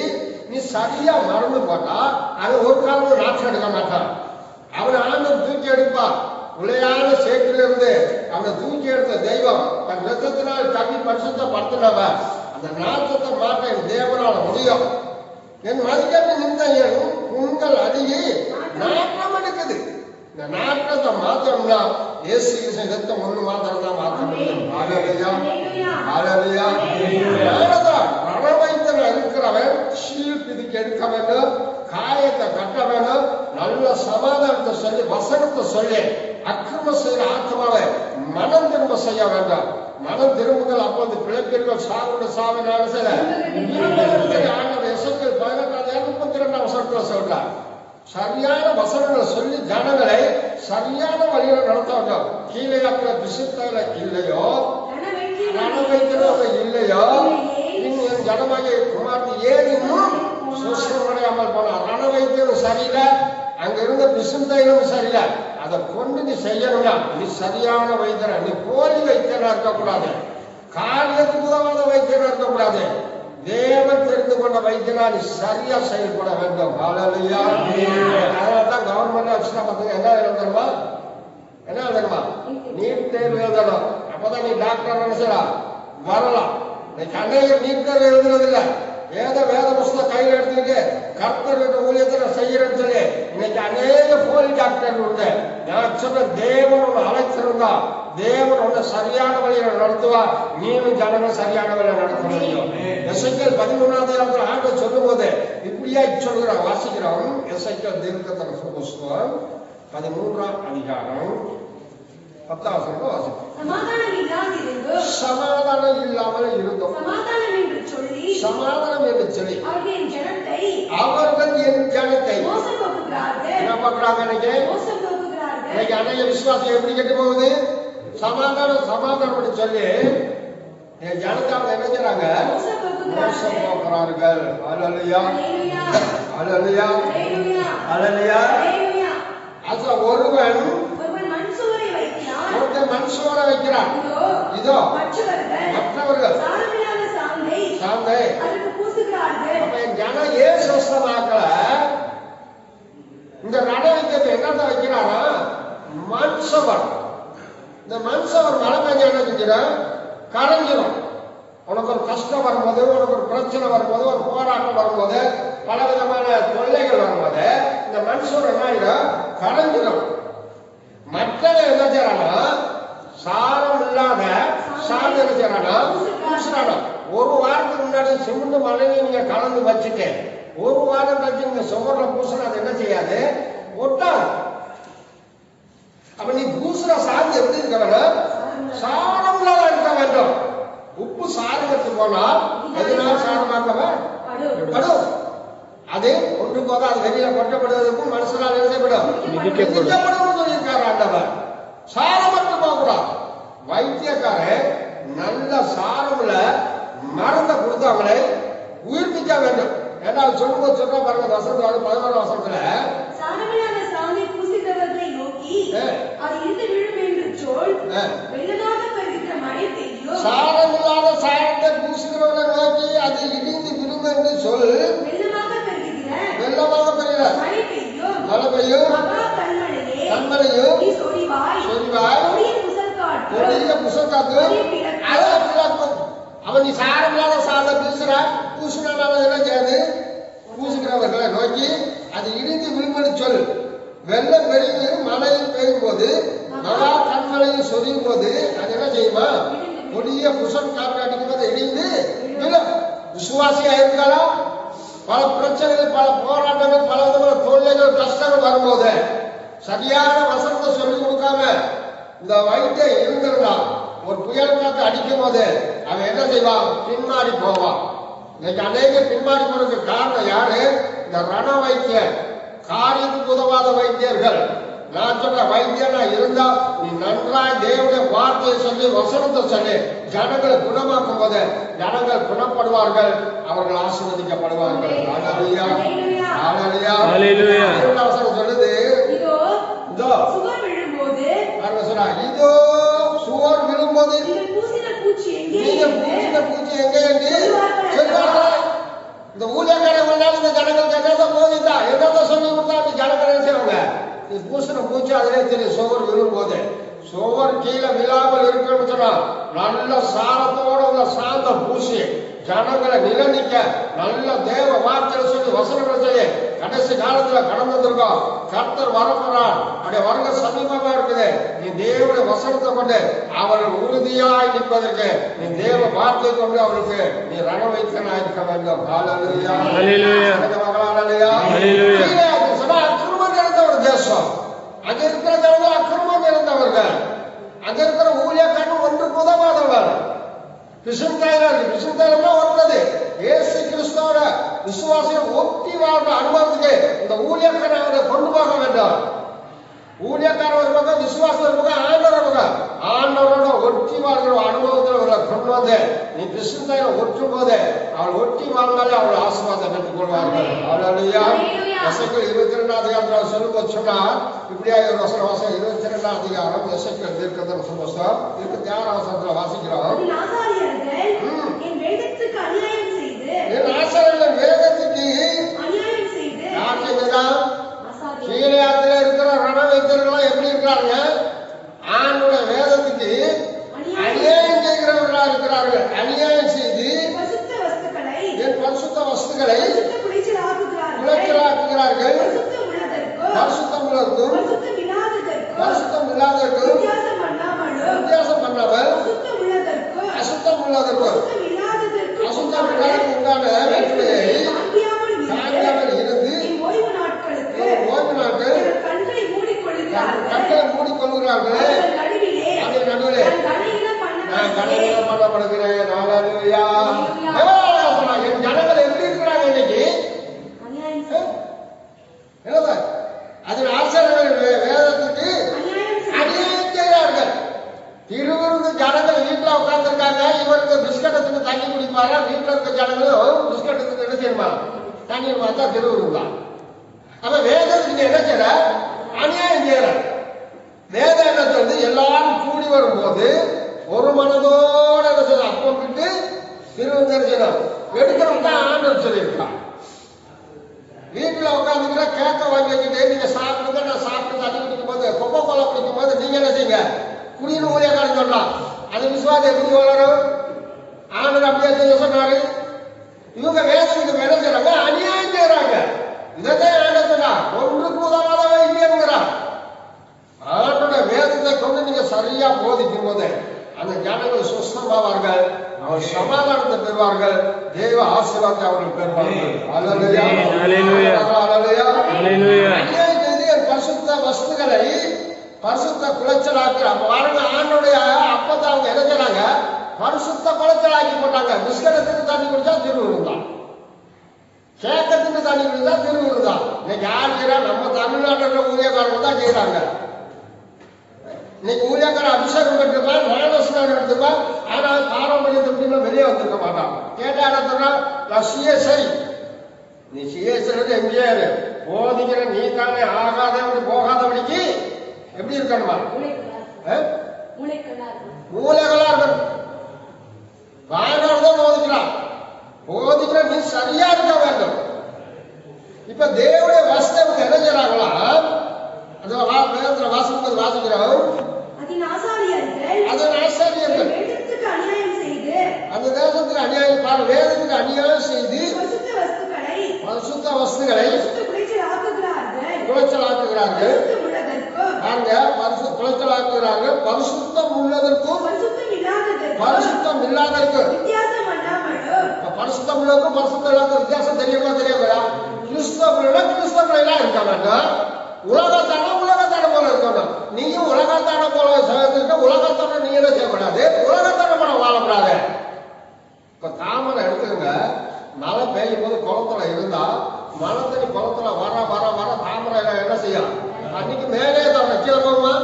நீ சரியா மருந்து போட்டா அது ஒரு காலம் நாற்றம் எடுக்க மாட்டான். அவனை ஆண்டவர் தூக்கி எடுப்பான். உளையான சேற்றிலிருந்து அவனை தூக்கி எடுத்த தெய்வம் தன் ரத்தத்தினால் தண்ணி பரிசுத்தப்படுத்தினவன். அந்த நாற்றத்தை மாற்ற என் தேவனால முடியும். என் மதிக்கட்டு நின்ற என் புண்கள் அழுகி நாற்றம் எடுக்குது. இந்த நாற்றத்தை மாற்றணும்னா இயேசு கிறிஸ்து ரத்தம் ஒண்ணு மாத்திரம் தான் மாற்ற முடியும். ரணவைத்தன இருக்கிறவன் சீல் பிதிக்கு எடுக்க வேண்டும், காயத்தை கட்ட வேண்டும், நல்ல சமாதானத்தை சொல்லி வசனத்தை சொல்லி அக்கிரம செய்கிற ஆத்மாவை மனம் திரும்ப செய்ய வேண்டாம். மனம் திரும்புகள் அப்போது பிழைப்பீர்கள் சாவுடைய சாவினால சில எசைக்கேல் 18:32 வசனத்துல சொல்றார். சரியான வசனங்களை சொல்லி ஜனங்களை சரியான வழியில நடத்த வேண்டும். கீழே இருக்கிற விசுத்தல இல்லையோ வைக்கிறவங்க இல்லையோ என் ஜனமாகிய குமார்த்தி ஏன் இன்னும் சுசமடையாமல் போனார். ரண வைத்தியம் சரியில்லை, அங்க இருந்த விசுந்தையிலும் சரியில்லை. அதை கொண்டு நீ செய்யணும்னா நீ சரியான வைத்தியரா, நீ போலி வைத்தியரா இருக்கக்கூடாது, காரியத்துக்கு உதவாத வைத்தியரா இருக்கக்கூடாது. தேவன் தெரிந்து கொண்ட வைத்தியரா நீ சரியா செயல்பட வேண்டும். அதனாலதான் கவர்மெண்ட் ஆஃபீஸ்ல பார்த்தீங்க என்ன எழுதணுமா, என்ன எழுதணுமா, நீட் தேர்வு எழுதணும். அப்பதான் நீ டாக்டர் நினைச்சலாம் வரலாம். இன்னைக்கு அநேக நீட் தேர்வு எழுதுறது இல்லை, ஏதோ வேத புஸ்தகம் கையில் எடுத்துக்கிட்டு கர்த்தர் ஊழியத்தை செய்யறேன்னு சொல்லி இன்னைக்கு அநேக போலி டாக்டர் உண்டு. நான் சொல்ற தேவன் ஒண்ணு அழைச்சிருந்தா தேவன் ஒண்ணு சரியான வழியில நடத்துவா, நீனும் ஜனங்கள் சரியான வழியில நடத்த முடியும். எசைக்கேல் 13ஆம் ஆண்டு சொல்லும் போது இப்படியா சொல்கிறான். வாசிக்கிறோம் எசைக்கேல் தீர்க்கதரிசன புஸ்தகம் 13ஆம் அதிகாரம் 10ஆம் வசனம் வாசிக்கிறோம். சமாதானம் இல்லாமல் இருந்தோம். சமாதானம் என்று சொல்லி அவர்கள் என் ஜனத்தை மோசம் போக்குகிறார்கள். என்ன பண்றாங்க? இன்னைக்கு அநேக விசுவாசம் எப்படி கெட்டு போகுது? சமாதானம் சொல்லி என் ஜனத்தை அவங்க என்ன செய்றாங்க? மோசம் போக்குறார்கள். அல்லேலூயா, அல்லேலூயா, அல்லேலூயா. அதுல ஒருவன் மண் சுவரை வைக்கிறான். இதோ மற்றவர்கள் சாந்தை ஜனம் ஏன் சுஸ்தமாக்கல? இந்த ரணவிக்கத்தை என்னத்த வைக்கிறாரா? மண் சுவர். இந்த மண் சுவர் மழை பெஞ்ச என்ன செஞ்சிடும்? கரைஞ்சிடும். உனக்கு ஒரு கஷ்டம் வரும்போது, உனக்கு ஒரு பிரச்சனை வரும்போது, ஒரு போராட்டம் வரும்போது, பல விதமான தொல்லைகள் வரும்போது இந்த மண் சுவர் என்ன ஆயிடும்? கரைஞ்சிடும். மற்றவன் என்ன செய்யறானா? சாரம் இல்லாத சார்ந்து என்ன செய்யறானா? பூசுறானா? ஒரு வாரத்துக்கு முன்னாடி சிமெண்ட் மழையை நீங்க கலந்து வச்சுட்டு ஒரு வாரம் கழிச்சு நீங்க சுவர்ல பூசுனா அது என்ன செய்யாது? ஒட்டாது. அப்ப நீ பூசுற சார்ந்து எப்படி இருக்க வேண்டும்? சாரம் இல்லாத இருக்க வேண்டும். உப்பு சாரத்துக்கு போனால் எதனால சாரமாக்கவன் படும். அது ஒன்று போக அது வெளியில கொட்டப்படுவதற்கும் மனுஷனால் எழுதப்படும் சொல்லியிருக்காரு ஆண்டவர். சாரம் மட்டும் போகக்கூடாது. வைத்தியக்காரன் நல்ல சாரம்ல மருந்தை கொடுத்தவங்களை உயிர்ப்பிக்க வேண்டும். ஏன்னா சொல்லும்போது சொல்ற பாருங்க, வசனத்துல 11ஆம் வசனத்துல சாரம் இல்லாத சாரத்தை பூசுகிறவர்களை நோக்கி அது இடிந்து விழும் என்று சொல். வெள்ளமாக பெய்கிற மழை பெய்யும், கண்மலையும் சொரிவாய், கொடிய புசல் காத்து, அவன் நீ சாரமில்லாத சாலை பூசினால என்ன செய்யாது? பூசுகிறவர்களை நோக்கி அது இடிந்து விழும்படி சொல். வெள்ளம் பெருகியும் மழையும் பெய்யும் போது மகா கண்மலையும் சொரியும் போது அது என்ன செய்யுமா? கொடிய புஷன் காற்று அடிக்கும் போது இடிந்து விழும். விசுவாசியா இருக்கலாம். பல பிரச்சனைகள், பல போராட்டங்கள், பல விதமான தொல்லைகள், கஷ்டங்கள் வரும்போது சரியான வசனத்தை சொல்லி கொடுக்காம இந்த வயிற்றை இருந்திருந்தா ஒரு புயல் காத்து அடிக்கும் போது அவன் என்ன செய்வான்? பின்மாடி போவான். இன்னைக்கு அநேக பின்மாடி போறதுக்கு காரணம் யாரு? இந்த ரண வைத்தியர், காரியத்துக்கு உதவாத வைத்தியர்கள். நான் சொல்ற வைத்தியனா இருந்தா நீ நன்றாய் தேவனுடைய வார்த்தையை சொல்லி வசனத்தை சொல்லி ஜனங்களை குணமாக்கும் போது ஜனங்கள் குணப்படுவார்கள், அவர்கள் ஆசீர்வதிக்கப்படுவார்கள். ஹல்லேலூயா, ஹல்லேலூயா, ஹல்லேலூயா. வசனம் சொல்லுது, இதோ சுவர் விழும்போது, இதோ சுவர் விழும்போது நீங்கள் பூசின பூச்சி எங்கே என்று சொல்வார்கள். இந்த ஊழியக்காரங்க இந்த ஜனங்களுக்கு என்னதான் போதித்தா, என்னதான் சொல்லி கொடுத்தா ஜனங்கள் என்ன செய்வாங்க? நீ பூசின பூச்சி அதிலே தெரியும். சுவர் விழும்போது சுவர் கீழே விழாமல் இருக்கணும்னு சொன்னா நல்ல சாரத்தோட உள்ள சாந்தம் பூசி ஜனங்களை நிலநிக்க நல்ல தேவ வார்த்தையை சொல்லி வசனங்களை சொல்லி கடைசி காலத்துல கடந்து வந்திருக்கோம். கர்த்தர் வரப்போறார், அப்படியே வருங்க சமீபமா இருக்குது. நீ தேவனுடைய வசனத்தை கொண்டு அவர்கள் உறுதியாய் நிற்பதற்கு நீ தேவ வார்த்தை கொண்டு அவருக்கு நீ ரண வைத்தனா இருக்க வேண்டும். ஹல்லேலூயா, ஹல்லேலூயா, ஹல்லேலூயா. அக்கிரமம் நிறைந்த ஒரு தேசம். அங்க இருக்கிற ஜனங்கள் அக்கிரமம் நிறைந்தவர்கள். அங்க இருக்கிற ஊழியக்காரன் ஒன்றுக்கு உதவாதவர். விசுவாசிகள் ஒன்றது இயேசு கிறிஸ்துவோட விசுவாசிகள் ஒட்டி வாழ்ற அனுபவத்துக்கு இந்த ஊழியக்காரன் அவரை கொண்டு போக வேண்டும். ஊழியக்காரன் ஒரு பக்கம், விசுவாசம் ஒரு பக்கம், ஆண்டவரோட ஒட்டி வாழ்கிற அனுபவத்தில் அவரை கொண்டு வந்து நீ கிறிஸ்துவ ஒற்றும் போது அவள் ஒட்டி வாழ்ந்தாலே அவள் ஆசீர்வாதம் பெற்றுக் கொள்வார்கள். ஹல்லேலூயா. எசேக்கியேல் 22 அதிகாரத்தில் சொல்லும்போது சொன்னா இப்படியா ஒரு வசனம் 22 அதிகாரம் எசேக்கியேல் தீர்க்கதரிசன புத்தகம் 26 வசனத்துல வாசிக்கிறோம். என் வேதத்துக்கு அநியாயம் செய்து யார் செய்ததா? கீழையாத்தில இருக்கிற ரண வைத்தியர்கள் எப்படி இருக்கிறாங்க? ஆண்டுடைய வேதத்துக்கு அநியாயம் செய்கிறவர்களா இருக்கிறார்கள். அநியாயம் செய்து என் பரிசுத்த வஸ்துக்களை குலைச்சலாக்குகிறார்கள். பரிசுத்தம் உள்ளதற்கும் பரிசுத்தம் இல்லாததற்கும் வித்தியாசம் பண்ணாமல் அசுத்தம் உள்ளதற்கும் அசுத்தம் இல்லாததற்கு உண்டான வேற்றுமையை காண்பியாமல் இருந்து ஓய்வு நாட்கள் கண்களை மூடிக்கொள்கிறார்களே, அதன் நடுவிலே நான் கனவீனம் பண்ணப்படுகிறேன். ஹல்லேலூயா. என் ஜனங்கள் எப்படி இருக்கிறாங்க இன்னைக்கு? அதன் ஆசிரியர்கள் வேதத்துக்கு அநியாயம் செய்கிறார்கள். திருவிருந்து ஜனங்கள் வீட்டுல உட்கார்ந்துருக்காங்க. இவருக்கு பிஸ்கட்டத்துக்கு தண்ணி குடிப்பாரா? வீட்டுல இருக்க ஜனங்களும் பிஸ்கட்டத்துக்கு என்ன செய்யுமா? தண்ணி பார்த்தா திருவிருந்து தான். அப்ப வேதத்துக்கு என்ன செய்யற? அநியாயம் செய்யற. வேதம் என்ன சொல்றது? எல்லாரும் கூடி வரும்போது ஒரு மனதோட என்ன செய்யணும்? அப்பம் விட்டு திருவிருந்து என்ன செய்யணும்? எடுக்கணும் தான் ஆண்டவர் சொல்லியிருக்கான். வீட்டுல உட்காந்துக்கிற கேக்க வாங்கி வச்சுட்டு நீங்க சாப்பிடுங்க, நான் சாப்பிட்டு தண்ணி குடிக்கும் போது கொக்கோ கோலா குடிக்கும் போது நீங்க என்ன செய்யுங்க? குடின்னு ஊழியக்காரன் சொல்லலாம். அது விசுவாசம் எப்படி வளரும்? ஆண்டவர் அப்படியே செய்ய சொன்னாரு. இவங்க வேதத்துக்கு என்ன செய்யறாங்க? அநியாயம் செய்யறாங்க. இதைத்தான் ஆண்டவர் சொன்னா ஒன்றுக்கு உதவாத வைத்தியங்கிறார். ஆண்டோட வேதத்தை கொண்டு நீங்க சரியா போதிக்கும் போது அந்த ஜனங்கள் சுஸ்தமாவார்கள், அவர் சமாதானத்தை பெறுவார்கள், தேவ ஆசீர்வாதத்தை அவர்கள் பெறுவார்கள். ஹல்லேலூயா, ஹல்லேலூயா, ஹல்லேலூயா. அநியாயம் செய்து என் பரிசுத்த வஸ்துக்களை பரிசுத்த குலைச்சலாக்கி பாருங்க. ஆண்டோடைய அப்பத்தை அவங்க என்ன செய்றாங்க? பரிசுத்த குலைச்சலாக்கி போட்டாங்க. பிஸ்கட்டத்துக்கு தண்ணி குடிச்சா திருவிருந்து தான், கேக்கத்துக்கு தண்ணி குடிச்சா திருவிருந்து தான். இன்னைக்கு யார் செய்யறா? நம்ம தமிழ்நாட்டில் ஊழியக்காரங்க தான் செய்யறாங்க. இன்னைக்கு ஊழியக்கார அபிஷேகம் எடுத்துப்பான், ஞானஸ்நானம் எடுத்துப்பான். ஆனால் பாரம்பரியத்துக்கு வெளியே வந்திருக்க மாட்டான். கேட்டா என்ன சொன்னா? நான் சிஎஸ்ஐ. நீ சிஎஸ்ஐ எங்கேயாரு போதிக்கிற நீ தானே ஆகாதவனுக்கு போகாதபடிக்கு எப்படி இருக்கணுமா? மூளைகளா இருக்கணும். வாய்நாடுதான் போதிக்கிறான். போதிக்கிற நீ சரியா இருக்க வேண்டும். இப்ப தேவனுடைய வசனம் என்ன செய்யறாங்களா? அது வேதத்துல வாசிக்கிறோம். அதன் ஆசாரியர்கள் அந்த தேசத்துக்கு பரிசுத்தம் இல்லாத இருக்கு. வித்தியாசம் பண்ணாமலும் பரிசுத்தம் உள்ளவங்க பரிசுத்தம் இல்லாத வித்தியாசம் தெரியுமா தெரியாதா? கிறிஸ்தவர்களா இருக்க வேண்டாம். உலகத்தான போல இருக்கணும். நீயும் உலகத்தான போல இருக்க, உலகத்தான நீ என்ன செய்யக்கூடாது, உலகத்தான போல வாழக்கூடாது. இப்ப தாமரை எடுத்துக்கங்க, மழை பெய்யும் போது குளத்துல இருந்தா மழை தண்ணி குளத்துல வர வர வர தாமரை என்ன செய்யும்? அன்னைக்கு மேலே தவிர கீழே போகுமா?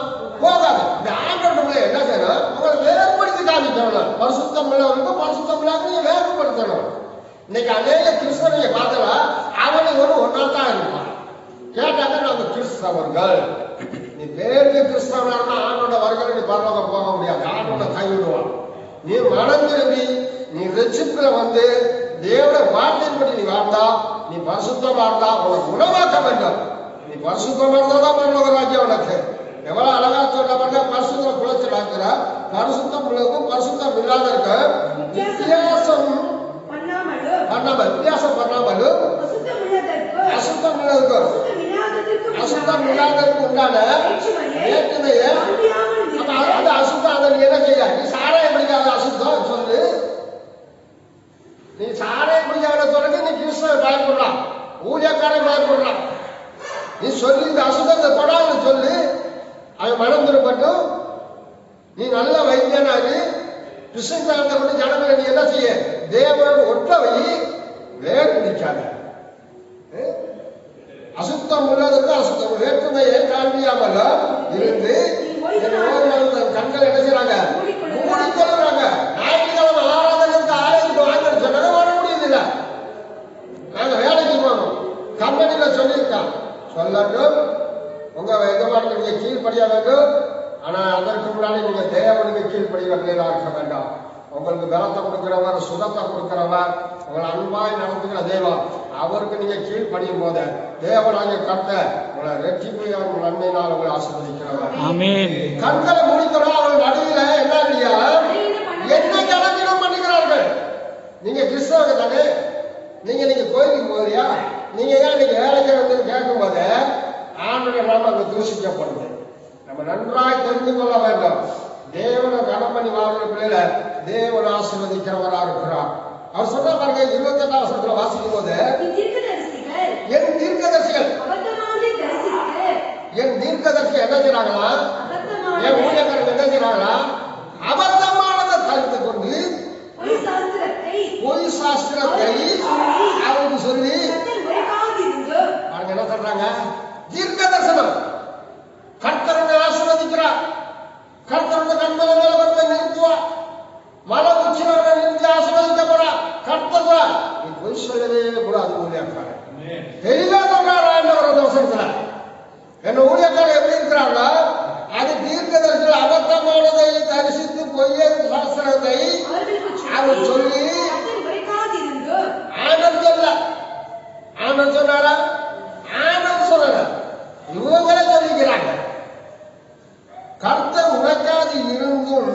போகாது. இந்த ஆண்டவர்களை என்ன செய்யணும்? உங்களை வேறுபடுத்தி காமிக்கணும். பரிசுத்தம் உள்ளவருக்கு பரிசுத்தம் இல்லாத நீங்க வேறுபடுத்தணும். இன்னைக்கு அநேக கிறிஸ்தவனை பார்த்தா அவனுக்கு ஒன்னா தான் இருப்பான். கேட்டாங்க நாங்க கிறிஸ்தவர்கள். நீ பேருக்கு கிறிஸ்தவனா இருந்தா ஆண்டோட வருகிற நீ பரலோகம் போக முடியாது. ஆண்டோட கைவிடுவான். நீ மனம் திரும்பி நீ ரட்சிப்புல வந்து தேவனுடைய வார்த்தையின்படி நீ வாழ்ந்தா, நீ பரிசுத்தமா இருந்தா உனக்கு குணமாக்க வேண்டும். நீ பரிசுத்தமா இருந்தாதான் பரலோக ராஜ்யம் உனக்கு. எவ்வளவு அழகா சொல்ற பாருங்க, பரிசுத்தம் குலைச்சு நடக்கிற பரிசுத்தம் உள்ளதுக்கும் பரிசுத்தம் இல்லாத இருக்க வித்தியாசம் பண்ணாமல் வித்தியாசம் பண்ணாமலும் அசுத்தம் உள்ளதுக்கும் அசுத்தம் இல்லாததுக்கு உண்டான வேற்றுமையை அது அசுத்தம். அதை நீ என்ன செய்ய? நீ சாராயம் பிடிக்காத அசுத்தம் சொல்லு. நீ சாராயம் பிடிக்காத சொல்றது நீ கிறிஸ்தவ பயப்படுறான், ஊழியக்காரன் பயப்படுறான். நீ சொல்லி இந்த அசுத்தத்தை தொடாது சொல்லு, அவன் மனம் திரும்பட்டும். நீ நல்ல வைத்தியனாரு கிருஷ்ண ஜனங்களை நீ என்ன செய்ய? தேவனோடு ஒட்ட வை, வேறு பிடிக்காத. அசுத்தம் உள்ளதற்கு அசுத்தம் வேற்றுமையை காண்பியாமல் இருந்து கண்களை என்ன செய்யறாங்க? மூடிக்கொள்ளுறாங்க. ஞாயிற்றுக்கிழமை ஆராதனைக்கு ஆலயத்துக்கு வாங்கன்னு சொன்னாங்க, வர முடியுதில்ல. நாங்க வேலைக்கு போகணும். கம்பெனியில சொல்லியிருக்கான், சொல்லட்டும் உங்க எஜமானுக்கு நீங்க கீழ்படிய வேண்டும். ஆனா அதற்கு முன்னாடி நீங்க தேவனுக்கு கீழ்படிவர்களா இருக்க வேண்டாம். உங்களுக்கு பலத்தை கொடுக்கிறவர், சுகத்தை கொடுக்கிறவர், உங்களை அன்பாய் நடத்துகிற தேவன், அவருக்கு நீங்க கீழ்படியும் போது தேவனாக கட்ட உங்களை ரெட்டிப்பையார் உங்கள் நன்மையினால் உங்களை ஆசீர்வதிக்கிறவர். கண்களை முடிக்கிறோம். அவர்கள் நடுவில் என்ன இல்லையா? என்ன கலப்பிடம் பண்ணுகிறார்கள்? நீங்க கிறிஸ்தவங்க தானே, நீங்க கோயிலுக்கு போறியா? நீங்க ஏன் நீங்க வேலைக்கு வந்து கேட்கும் போது ஆண்டுடைய நாம அங்க தூஷிக்கப்படுது. நம்ம நன்றாய் தெரிந்து கொள்ள வேண்டும். தேவனை கனம் பண்ணி வாழ்கிற பிள்ளைல தேவன் ஆசீர்வதிக்கிறவரா இருக்கிறார். அவர் சொன்ன பாருங்க, 28ஆம் வசனத்துல வாசிக்கும் போது என் தீர்க்கதரிசிகள் என் தீர்க்கதரிசி என்ன செய்றாங்களா? என் ஊழியக்காரர்கள் என்ன செய்றாங்களா? அபத்தமானதை தரித்து கொண்டு பொய் சாஸ்திரத்தை அவருக்கு சொல்லி அவங்க என்ன சொல்றாங்க? தீர்க்க தரிசனம். கர்த்தரை ஆசீர்வதிக்கிறார். கர்த்தருடைய நன்மையை மேல நிறுத்துவார். மலை உச்சினவரை நிறுத்தி ஆசீர்வதிக்க போறார். கர்த்தர் நீ பொய் சொல்லவே கூடாது. ஊழியக்காரர் தெளிவா சொல்றாரு ஆண்டவர் அந்த வசனத்துல. என்ன ஊழியக்காரர் எப்படி இருக்கிறாங்க? அது தீர்க்க தரிசனம் அபத்தமானதை தரிசித்து பொய்ய சாஸ்திரத்தை அவர் சொல்லி ஆனந்த் சொல்ல. ஆனந்த் சொன்னாரா? ஆனந்த் சொல்லல, இவங்களே சொல்லிக்கிறாங்க. கர்த்தர் உரைக்காது இருந்தும்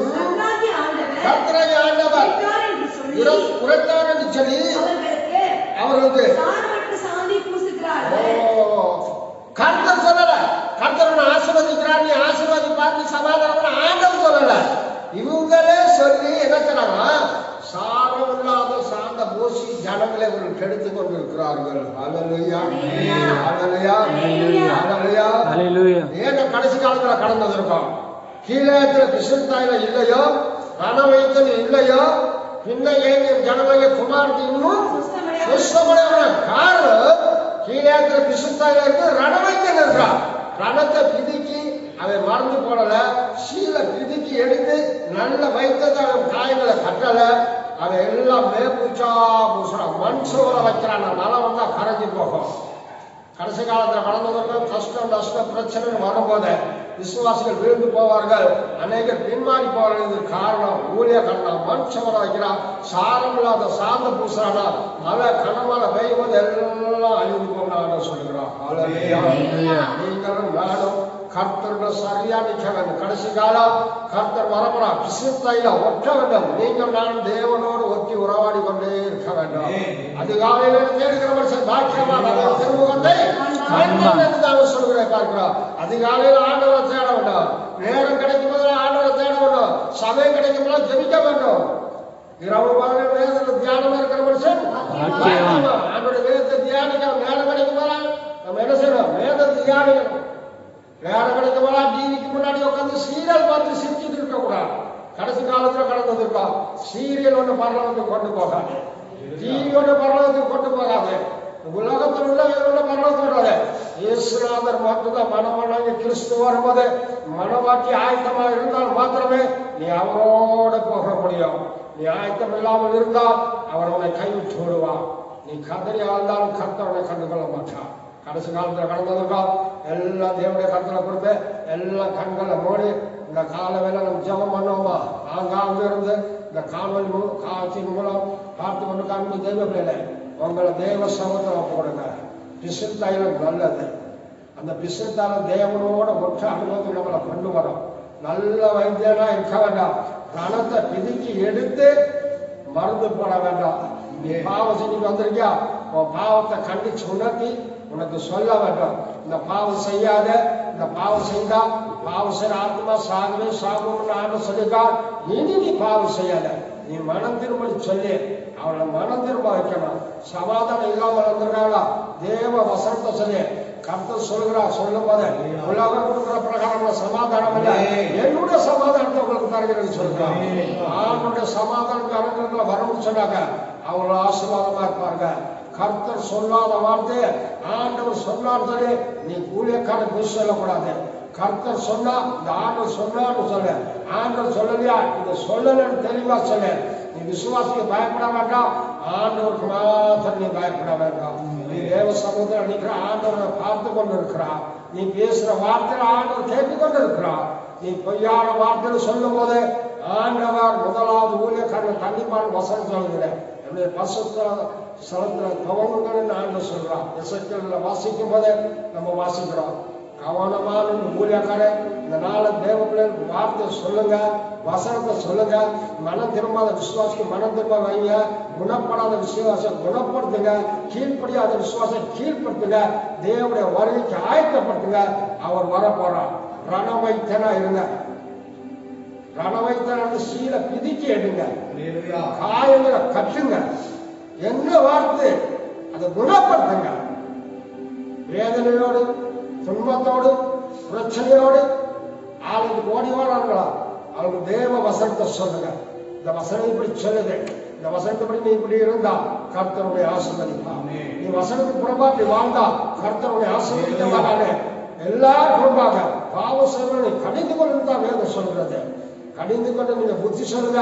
கர்த்தரை ஆண்டவர் உரைத்தார் என்று சொல்லி அவர்களுக்கு கர்த்தர் சொல்லல. கர்த்தர் ஆசீர்வதிக்கிறார், நீ ஆசீர்வதிப்பார், நீ சமாதானம் ஆண்டவர் சொல்லல. இவங்களே சொல்லி என்ன சொன்னாங்க? சாரம் இல்லாத சார்ந்த பூசி ஜனங்களை இவர்கள் கெடுத்துக் கொண்டிருக்கிறார்கள். அல்லேலூயா, அல்லேலூயா, அல்லேலூயா. ஏன் கடைசி காலத்துல கடந்து வந்திருக்கோம்? கீழே கிருஷ்ணத்தாயில இல்லையோ, ரணவைத்தன் இல்லையோ, பின்ன ஏன் ஜனமைய குமாரத்தை இன்னும் சுஷ்டமுடைய காரணம் கீழே கிருஷ்ணத்தாயில இருக்கு ரணவைத்தன் இருக்கிறான். ரணத்தை பிதுக்கி அவன் மறந்து போடல, சீலை பிதுக்கி எடுத்து நல்ல வைத்ததை அவன் காயங்களை கட்டல. அவன் எல்லாம் மேற்பூச்சா பூசுறான், மண் சோற வைக்கிறான். நலம் வந்தா கரைஞ்சி போகும். கடைசி காலத்துல கடந்தவர்கள் கஷ்டம் நஷ்டம் பிரச்சனை வரும்போது விசுவாசிகள் விழுந்து போவார்கள், அநேகர் பின்மாறி போவார்கள். காரணம் ஊழியக்காரன் மண் சோற வைக்கிறான், சாரம் இல்லாத சாந்த பூசுறானா, மழை கனமான பெய்யும் போது எல்லாம் அழிந்து போகணும் சொல்லுகிறான். நீங்களும் நானும் கர்த்தருடைய சரியா நிற்க வேண்டும். கடைசி காலம் கர்த்தர் வரப்படா கிறிஸ்துவையில ஒட்ட வேண்டும். நீங்கள் நான் தேவனோடு ஒட்டி உறவாடி கொண்டே இருக்க வேண்டும். அதிகாலையில தேடுகிற மனுஷன் பாக்கியமான திருமுகத்தை சொல்கிறேன் பார்க்கிறோம். அதிகாலையில் ஆண்டவரை தேட வேண்டும். நேரம் கிடைக்கும் போது ஆண்டவரை தேட வேண்டும். சமயம் கிடைக்கும் போது ஜெபிக்க வேண்டும். இரவு பகல் வேதத்துல தியானம் இருக்கிற மனுஷன் பாக்கியவான். அவருடைய வேதத்தை தியானிக்க நேரம் கிடைக்கும் போதா நம்ம என்ன செய்யணும்? வேதத்தை தியானிக்கணும். நேரம் கிடைக்கும் போதா டிவிக்கு முன்னாடி உட்காந்து சீரியல் பார்த்து சிரிச்சுட்டு இருக்க கூடாது. கடைசி காலத்துல கடந்தது இருக்கா, சீரியல் ஒண்ணு பரலோகத்துக்கு கொண்டு போகாது, டிவி ஒண்ணு பரலோகத்துக்கு கொண்டு போகாது, உலகத்தில் உள்ள பரலோகத்தில் வராது. இயேசுநாதர் மட்டும்தான் மனவாட்டி கிறிஸ்து வரும்போது மனவாட்டி ஆயத்தமா இருந்தால் மாத்திரமே நீ அவரோட போக முடியும். நீ ஆயத்தம் இல்லாமல் இருந்தால் அவர் உன்னை கைவிட்டு விடுவான். நீ கதறி ஆழ்ந்தாலும் கர்த்தர் உன்னை கண்டுகொள்ள மாட்டான். கடைசி காலத்துல கடந்ததுக்கா எல்லாம் தேவனுடைய கருத்துல கொடுத்து எல்லாம் கண்களை மூடி இந்த கால வேலை நம்ம ஜெபம் பண்ணுவோமா? ஆங்காங்க இருந்து இந்த காணொலி காட்சியின் மூலம் பார்த்து கொண்டு காண்பு தெய்வ பிள்ளை உங்களை தேவ சமூகத்தை ஒப்பு கொடுங்க. பிசில் தைலம் நல்லது. அந்த பிசில் தைலம் தேவனோட ஒற்ற அனுபவத்தில் நம்மளை கொண்டு வரும். நல்ல வைத்தியனா இருக்க வேண்டாம். ரணத்தை பிதுக்கி எடுத்து மருந்து போட வேண்டாம். நீ பாவம் செஞ்சுட்டு வந்திருக்கியா, உன் பாவத்தை கண்டிச்சு உணர்த்தி உனக்கு சொல்ல வேண்டும். இந்த பாவம் செய்யாத, இந்த பாவம் செய்தா பாவம் செய்ய ஆத்மா சாகவே சாகும்னு ஆண்டு சொல்லிக்கா. இனி நீ பாவம் செய்யாத, நீ மனம் திரும்பி சொல்லி அவளை மனம் திரும்ப வைக்கணும். சமாதானம் இல்லாமல் வந்திருக்காங்களா? தேவ வசனத்தை சொல்லி கர்த்தர் சொல்கிறா. சொல்லும் போது உலகம் கொடுக்கிற பிரகாரம் சமாதானம் இல்லை, என்னுடைய சமாதானத்தை உங்களுக்கு தருகிறேன்னு சொல்றாங்க. ஆணுடைய சமாதானத்தை அவங்களுக்கு வரணும்னு சொன்னாங்க. அவங்கள ஆசீர்வாதமா இருப்பாங்க. கர்த்தர் சொல்லாத வார்த்தை ஆண்டவர் சொன்னான்னு சொல்லி நீ ஊழியக்காரன் போய் சொல்லக்கூடாது. கர்த்தர் சொன்னா இந்த ஆண்டவர் சொன்னான்னு சொல்லு. ஆண்டவர் சொல்லலையா இதை சொல்லலன்னு தெளிவா சொல்லு. நீ விசுவாசிக்கு பயப்பட வேண்டாம், ஆண்டவருக்கு மாத்திரம் நீ பயப்பட வேண்டாம். நீ தேவ சமூகத்தில் நிற்கிற ஆண்டவரை பார்த்து கொண்டு இருக்கிறா. நீ பேசுற வார்த்தையில ஆண்டவர் கேட்டுக்கொண்டு இருக்கிறா. நீ பொய்யான வார்த்தையில சொல்லும் போது ஆண்டவர் முதலாவது ஊழியக்காரன் கண்டிப்பான வசனம் சொல்லுகிறேன். என்னுடைய பசுத்தலத்துல கவனங்கள் ஆண்டவர் சொல்றான். எசேக்கியேல்ல வாசிக்கும் போது நம்ம வாசிக்கிறோம். கவனமான ஊழியக்காரன் இந்த நாள தேவ பிள்ளைகளுக்கு வார்த்தை சொல்லுங்க, வசனத்தை சொல்லுங்க. மனம் திரும்பாத விசுவாசிக்கு மனம் திரும்ப வைங்க. குணப்படாத விசுவாசம் குணப்படுத்துங்க. கீழ்ப்படியாத விசுவாசம் கீழ்படுத்துங்க. தேவனுடைய வருகைக்கு ஆயத்தப்படுத்துங்க. அவர் வர போறார். ரணவைத்தனா இருங்க. ரணவைத்தன சீலை பிதிக்கி எடுங்க, காயங்களை கட்டுங்க. என்ன வார்த்தை அதை குணப்படுத்துங்க. வேதனையோடு துன்பத்தோடு பிரச்சனையோடு ஆளுக்கு ஓடி வராங்களா? அவங்க தேவ வசனத்தை சொல்லுங்க. இந்த வசனம் இப்படி சொல்லுது, இந்த வசனத்துப்படி நீ இப்படி இருந்தா கர்த்தருடைய ஆசீர்வதிப்பான். நீ வசனத்துக்கு புறம்பா நீ வாழ்ந்தா கர்த்தருடைய ஆசீர்வதிக்க மாட்டானே. எல்லாரும் புறம்பாக பாவ சேவனை கடிந்து கொண்டு தான் வேதம் சொல்கிறது. கடிந்து கொண்டு நீங்க புத்தி சொல்லுங்க,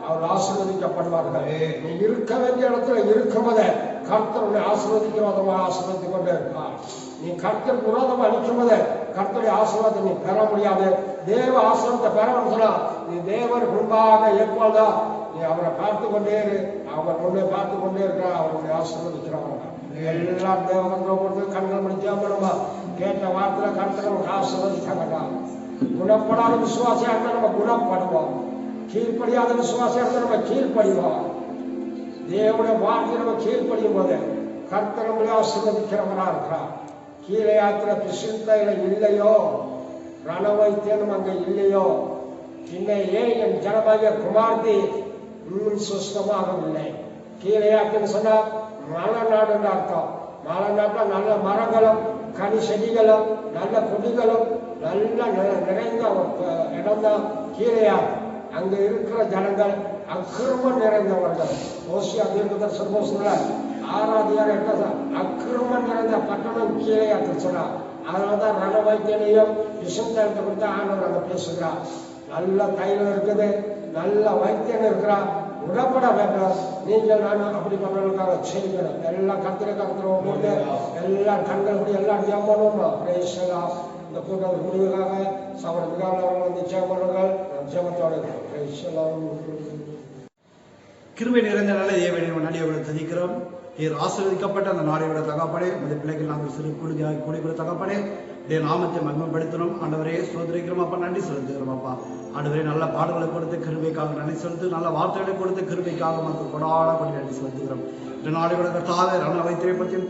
அவர் ஆசீர்வதிக்கப்படுவார்கள். நீ இருக்க வேண்டிய இடத்துல இருக்கும்போதே கர்த்தருடைய ஆசீர்வதிக்கிறோதமா ஆசீர்வதித்துக் கொண்டே இருப்பார். நீ கர்த்தர் விரோதமா அளிக்கும் போது கர்த்தருடைய ஆசீர்வாதத்தை நீ பெற முடியாது. தேவ ஆசீர்வாதத்தை பெறணும்னு சொன்னா நீ தேவர் முன்பாக எப்போதா நீ அவரை பார்த்து கொண்டே இரு. அவர் முன்னே பார்த்து கொண்டே இருக்கிற அவருடைய ஆசீர்வதிக்கிறவங்க எல்லாம் தேவகங்களை கொடுத்து கண்கள் முடிச்சா பண்ணுமா? கேட்ட வார்த்தையில கர்த்தர் நமக்கு ஆசீர்வதிக்க வேண்டாம். குணப்படாத விசுவாசியா இருந்தா நம்ம குணப்படுவோம். கீழ்ப்படியாத விசுவாசியா இருந்தா நம்ம கீழ்ப்படிவோம். தேவனுடைய வார்த்தையை நம்ம கீழ்ப்படியும் போது கர்த்தர் நம்மளே ஆசீர்வதிக்கிறவனா இருக்கிறார். கீழே யாத்திர பிசிந்தையில இல்லையோ, ரணவைத்தியனும் அங்க இல்லையோ, இன்னையே என் ஜனமாகிய குமார்த்தி இன்னும் சுஸ்தமாகவில்லை. கீழே யாத்தின்னு சொன்னா மலை நாடுன்னு அர்த்தம். மலை நாட்டுல நல்ல மரங்களும் கனி செடிகளும் நல்ல கொடிகளும் நல்ல நிறைந்த இடம் தான் கீழையா. அங்க இருக்கிற ஜனங்கள் அக்கிரமம் நிறைந்தவர்கள். ஓசியா தீர்க்கதரிசன 6 அக்கிரமம் நிறைந்த பட்டணம் கீழையா சொன்னார். அதனாலதான் ரணவைத்தியனையும் விசுந்தத்தை கொடுத்து ஆண்டவர் அங்க பேசுகிறார். நல்ல தைலம் இருக்குது, நல்ல வைத்தியம் இருக்கிறார். உடப்பட வேண்டாம். நீங்கள் நானும் அப்படி பண்றதுக்காக செய்யணும். எல்லாம் கத்திரவும் போட்டு எல்லாம் கண்கள் அப்படி எல்லாம் ஜெபம் பண்ணுவோம். இந்த கூட்டம் முடிவுக்காக சவர விகாரம் வந்து ஜெபங்கள் ஜெபத்தோடு கிருபை நிறைந்த நல்ல தேவனை நடிகை ததிக்கிறோம். நீர் ஆசீர்வதிக்கப்பட்ட அந்த நாடையோட தகப்பனே, அந்த பிள்ளைகள் நாங்கள் சிறு கூடிய தகப்பனே, இதே நாமத்தை மகிமைப்படுத்தணும். ஆண்டவரே சோதரிக்கிறோம் அப்பா, நன்றி செலுத்துகிறோம் அப்பா. ஆண்டவரே நல்ல பாடல்களை கொடுத்து கிருபைக்காக நன்றி செலுத்து, நல்ல வார்த்தைகளை கொடுத்து கிருபைக்காக மக்கள் கொடாட பண்ணி நன்றி செலுத்துகிறோம். இந்த நாடையோட கட்டாத ரண வைத்திரை பற்றியும்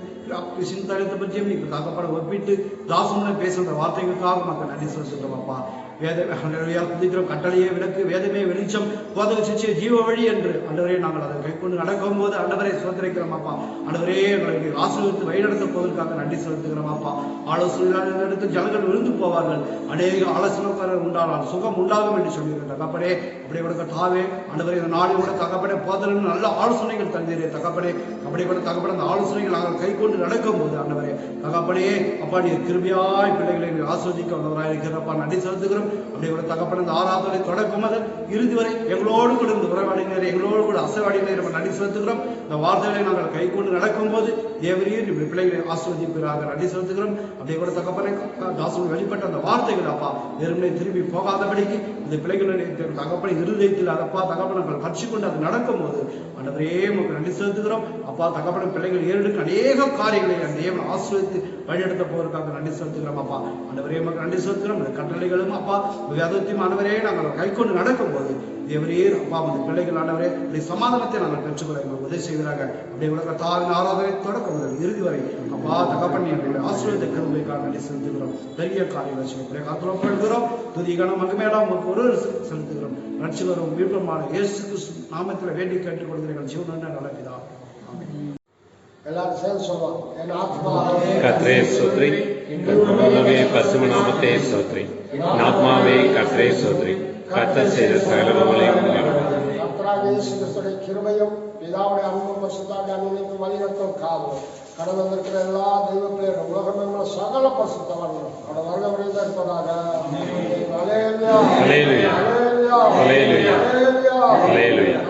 சிந்தனத்தை பற்றியும் நீ தகப்பட ஒப்பிட்டு தாசமுடன் பேசுகிற வார்த்தைகளுக்காக மக்கள் நன்றி செலுத்துகிறோம் அப்பா. துதிக்கிறோம். கட்டளையே விளக்கு, வேதமே வெளிச்சம், போதக சிச்சை ஜீவ வழி என்று ஆண்டவரே நாங்கள் அதை கை கொண்டு நடக்கும் போது ஆண்டவரை சோதரிக்கிறோம் அப்பா. ஆண்டவரே எங்களை ஆசீர்வதித்து வழிநடத்த போவதற்காக நன்றி செலுத்துகிறோம் அப்பா. ஆலோசனை எடுத்து ஜனங்கள் விழுந்து போவார்கள், அநேக ஆலோசனை உண்டானால் சுகம் உண்டாகும் என்று சொல்லுகிற தகப்பனே அப்படி கூட தாவே ஆண்டவரே இந்த நாடு கூட தகப்பனே போதலும் நல்ல ஆலோசனைகள் தந்தீரே தகப்பனே. அப்படி கூட தகப்பனே அந்த ஆலோசனைகள் நாங்கள் கை கொண்டு நடக்கும் போது ஆண்டவரே தகப்பனே அப்பா நீர் கிருபையாய் பிள்ளைகளை ஆஸ்வதிக்க வந்தவராக இருக்கிறப்பா நன்றி செலுத்துகிறோம். அப்படி கூட தகப்பனே இந்த ஆராதனை தொடக்கும் முதல் இறுதி வரை எங்களோடு கூட இந்த உறவாடினர் எங்களோடு கூட அசைவாடினர் நன்றி செலுத்துகிறோம். இந்த வார்த்தைகளை நாங்கள் கை கொண்டு நடக்கும் போது தேவரீர் இப்படி பிள்ளைகளை ஆஸ்வதிப்பதாக நன்றி செலுத்துகிறோம். அப்படியே கூட தகப்பனே தாசன் வெளிப்பட்ட அந்த வார்த்தைகள் அப்பா வெறுமனை திரும்பி போகாதபடிக்கு அந்த பிள்ளைகளுடைய தகப்பனை இருதயத்தில் அதப்பா தகப்பனை நாங்கள் கட்சிக்கொண்டு அது நடக்கும் போது ஆண்டவரே உங்களுக்கு நன்றி செலுத்துகிறோம் அப்பா. தகப்பன பிள்ளைகள் ஏறெடுக்க அநேக காரியங்களை தேவன் ஆசீர்வதித்து வழிநடத்த போவதற்காக நன்றி செலுத்துகிறோம் அப்பா. ஆண்டவரே உங்களுக்கு நன்றி செலுத்துகிறோம். இந்த கட்டளைகளும் அப்பா வேதத்தையும் ஆண்டவரே நாங்கள் கை கொண்டு நடக்கும் போது தேவரே அப்பா அந்த பிள்ளைகள் ஆண்டவரே அப்படி சமாதானத்தை நாங்கள் பெற்றுக்கொள்ள எங்களுக்கு உதவி செய்கிறாங்க. அப்படியே உலக தாவின் ஆராதனை தொடக்கம் முதல் இறுதி வரை அப்பா தகப்பன் எங்களுடைய ஆசீர்வாத கிருபைக்காக நன்றி செலுத்துகிறோம். பெரிய காரியங்களை செய்ய காத்துறப்படுகிறோம். துதிகணம் மகிமையெல்லாம் உங்களுக்கு ஒரு செலுத்துகிறோம். ரட்சிகரும் மீட்புமான இயேசு கிறிஸ்து நாமத்தில் வேண்டி கேட்டுக் கொள்கிறீர்கள் ஜீவன நல்ல பிதா. எல்லாரும் சேர்ந்து சொல்லுவோம். என் ஆத்மாவே கர்த்தரே ஸ்தோத்திரி, கர்த்தருடைய பரிசுத்த நாமத்தை ஸ்தோத்திரி. என் ஆத்மாவே கர்த்தரே ஸ்தோத்திரி, கர்த்தர் செய்த சகலங்களையும் மறவாதே. கர்த்தராகிய இயேசு கிறிஸ்துவின் கிருபையும் பிதாவுடைய அன்பும் பரிசுத்தாவிய அன்பும் வழிநடத்தும் காவலும் கடந்து வந்திருக்கிற எல்லா தெய்வ பிள்ளைகளும் உலகமெங்கும் சகல பரிசுத்தவான்களும் அவருடைய வருடவரையில் இருப்பதாக. அல்லேலூயா, அல்லேலூயா, அல்லேலூயா, அல்லேலூயா.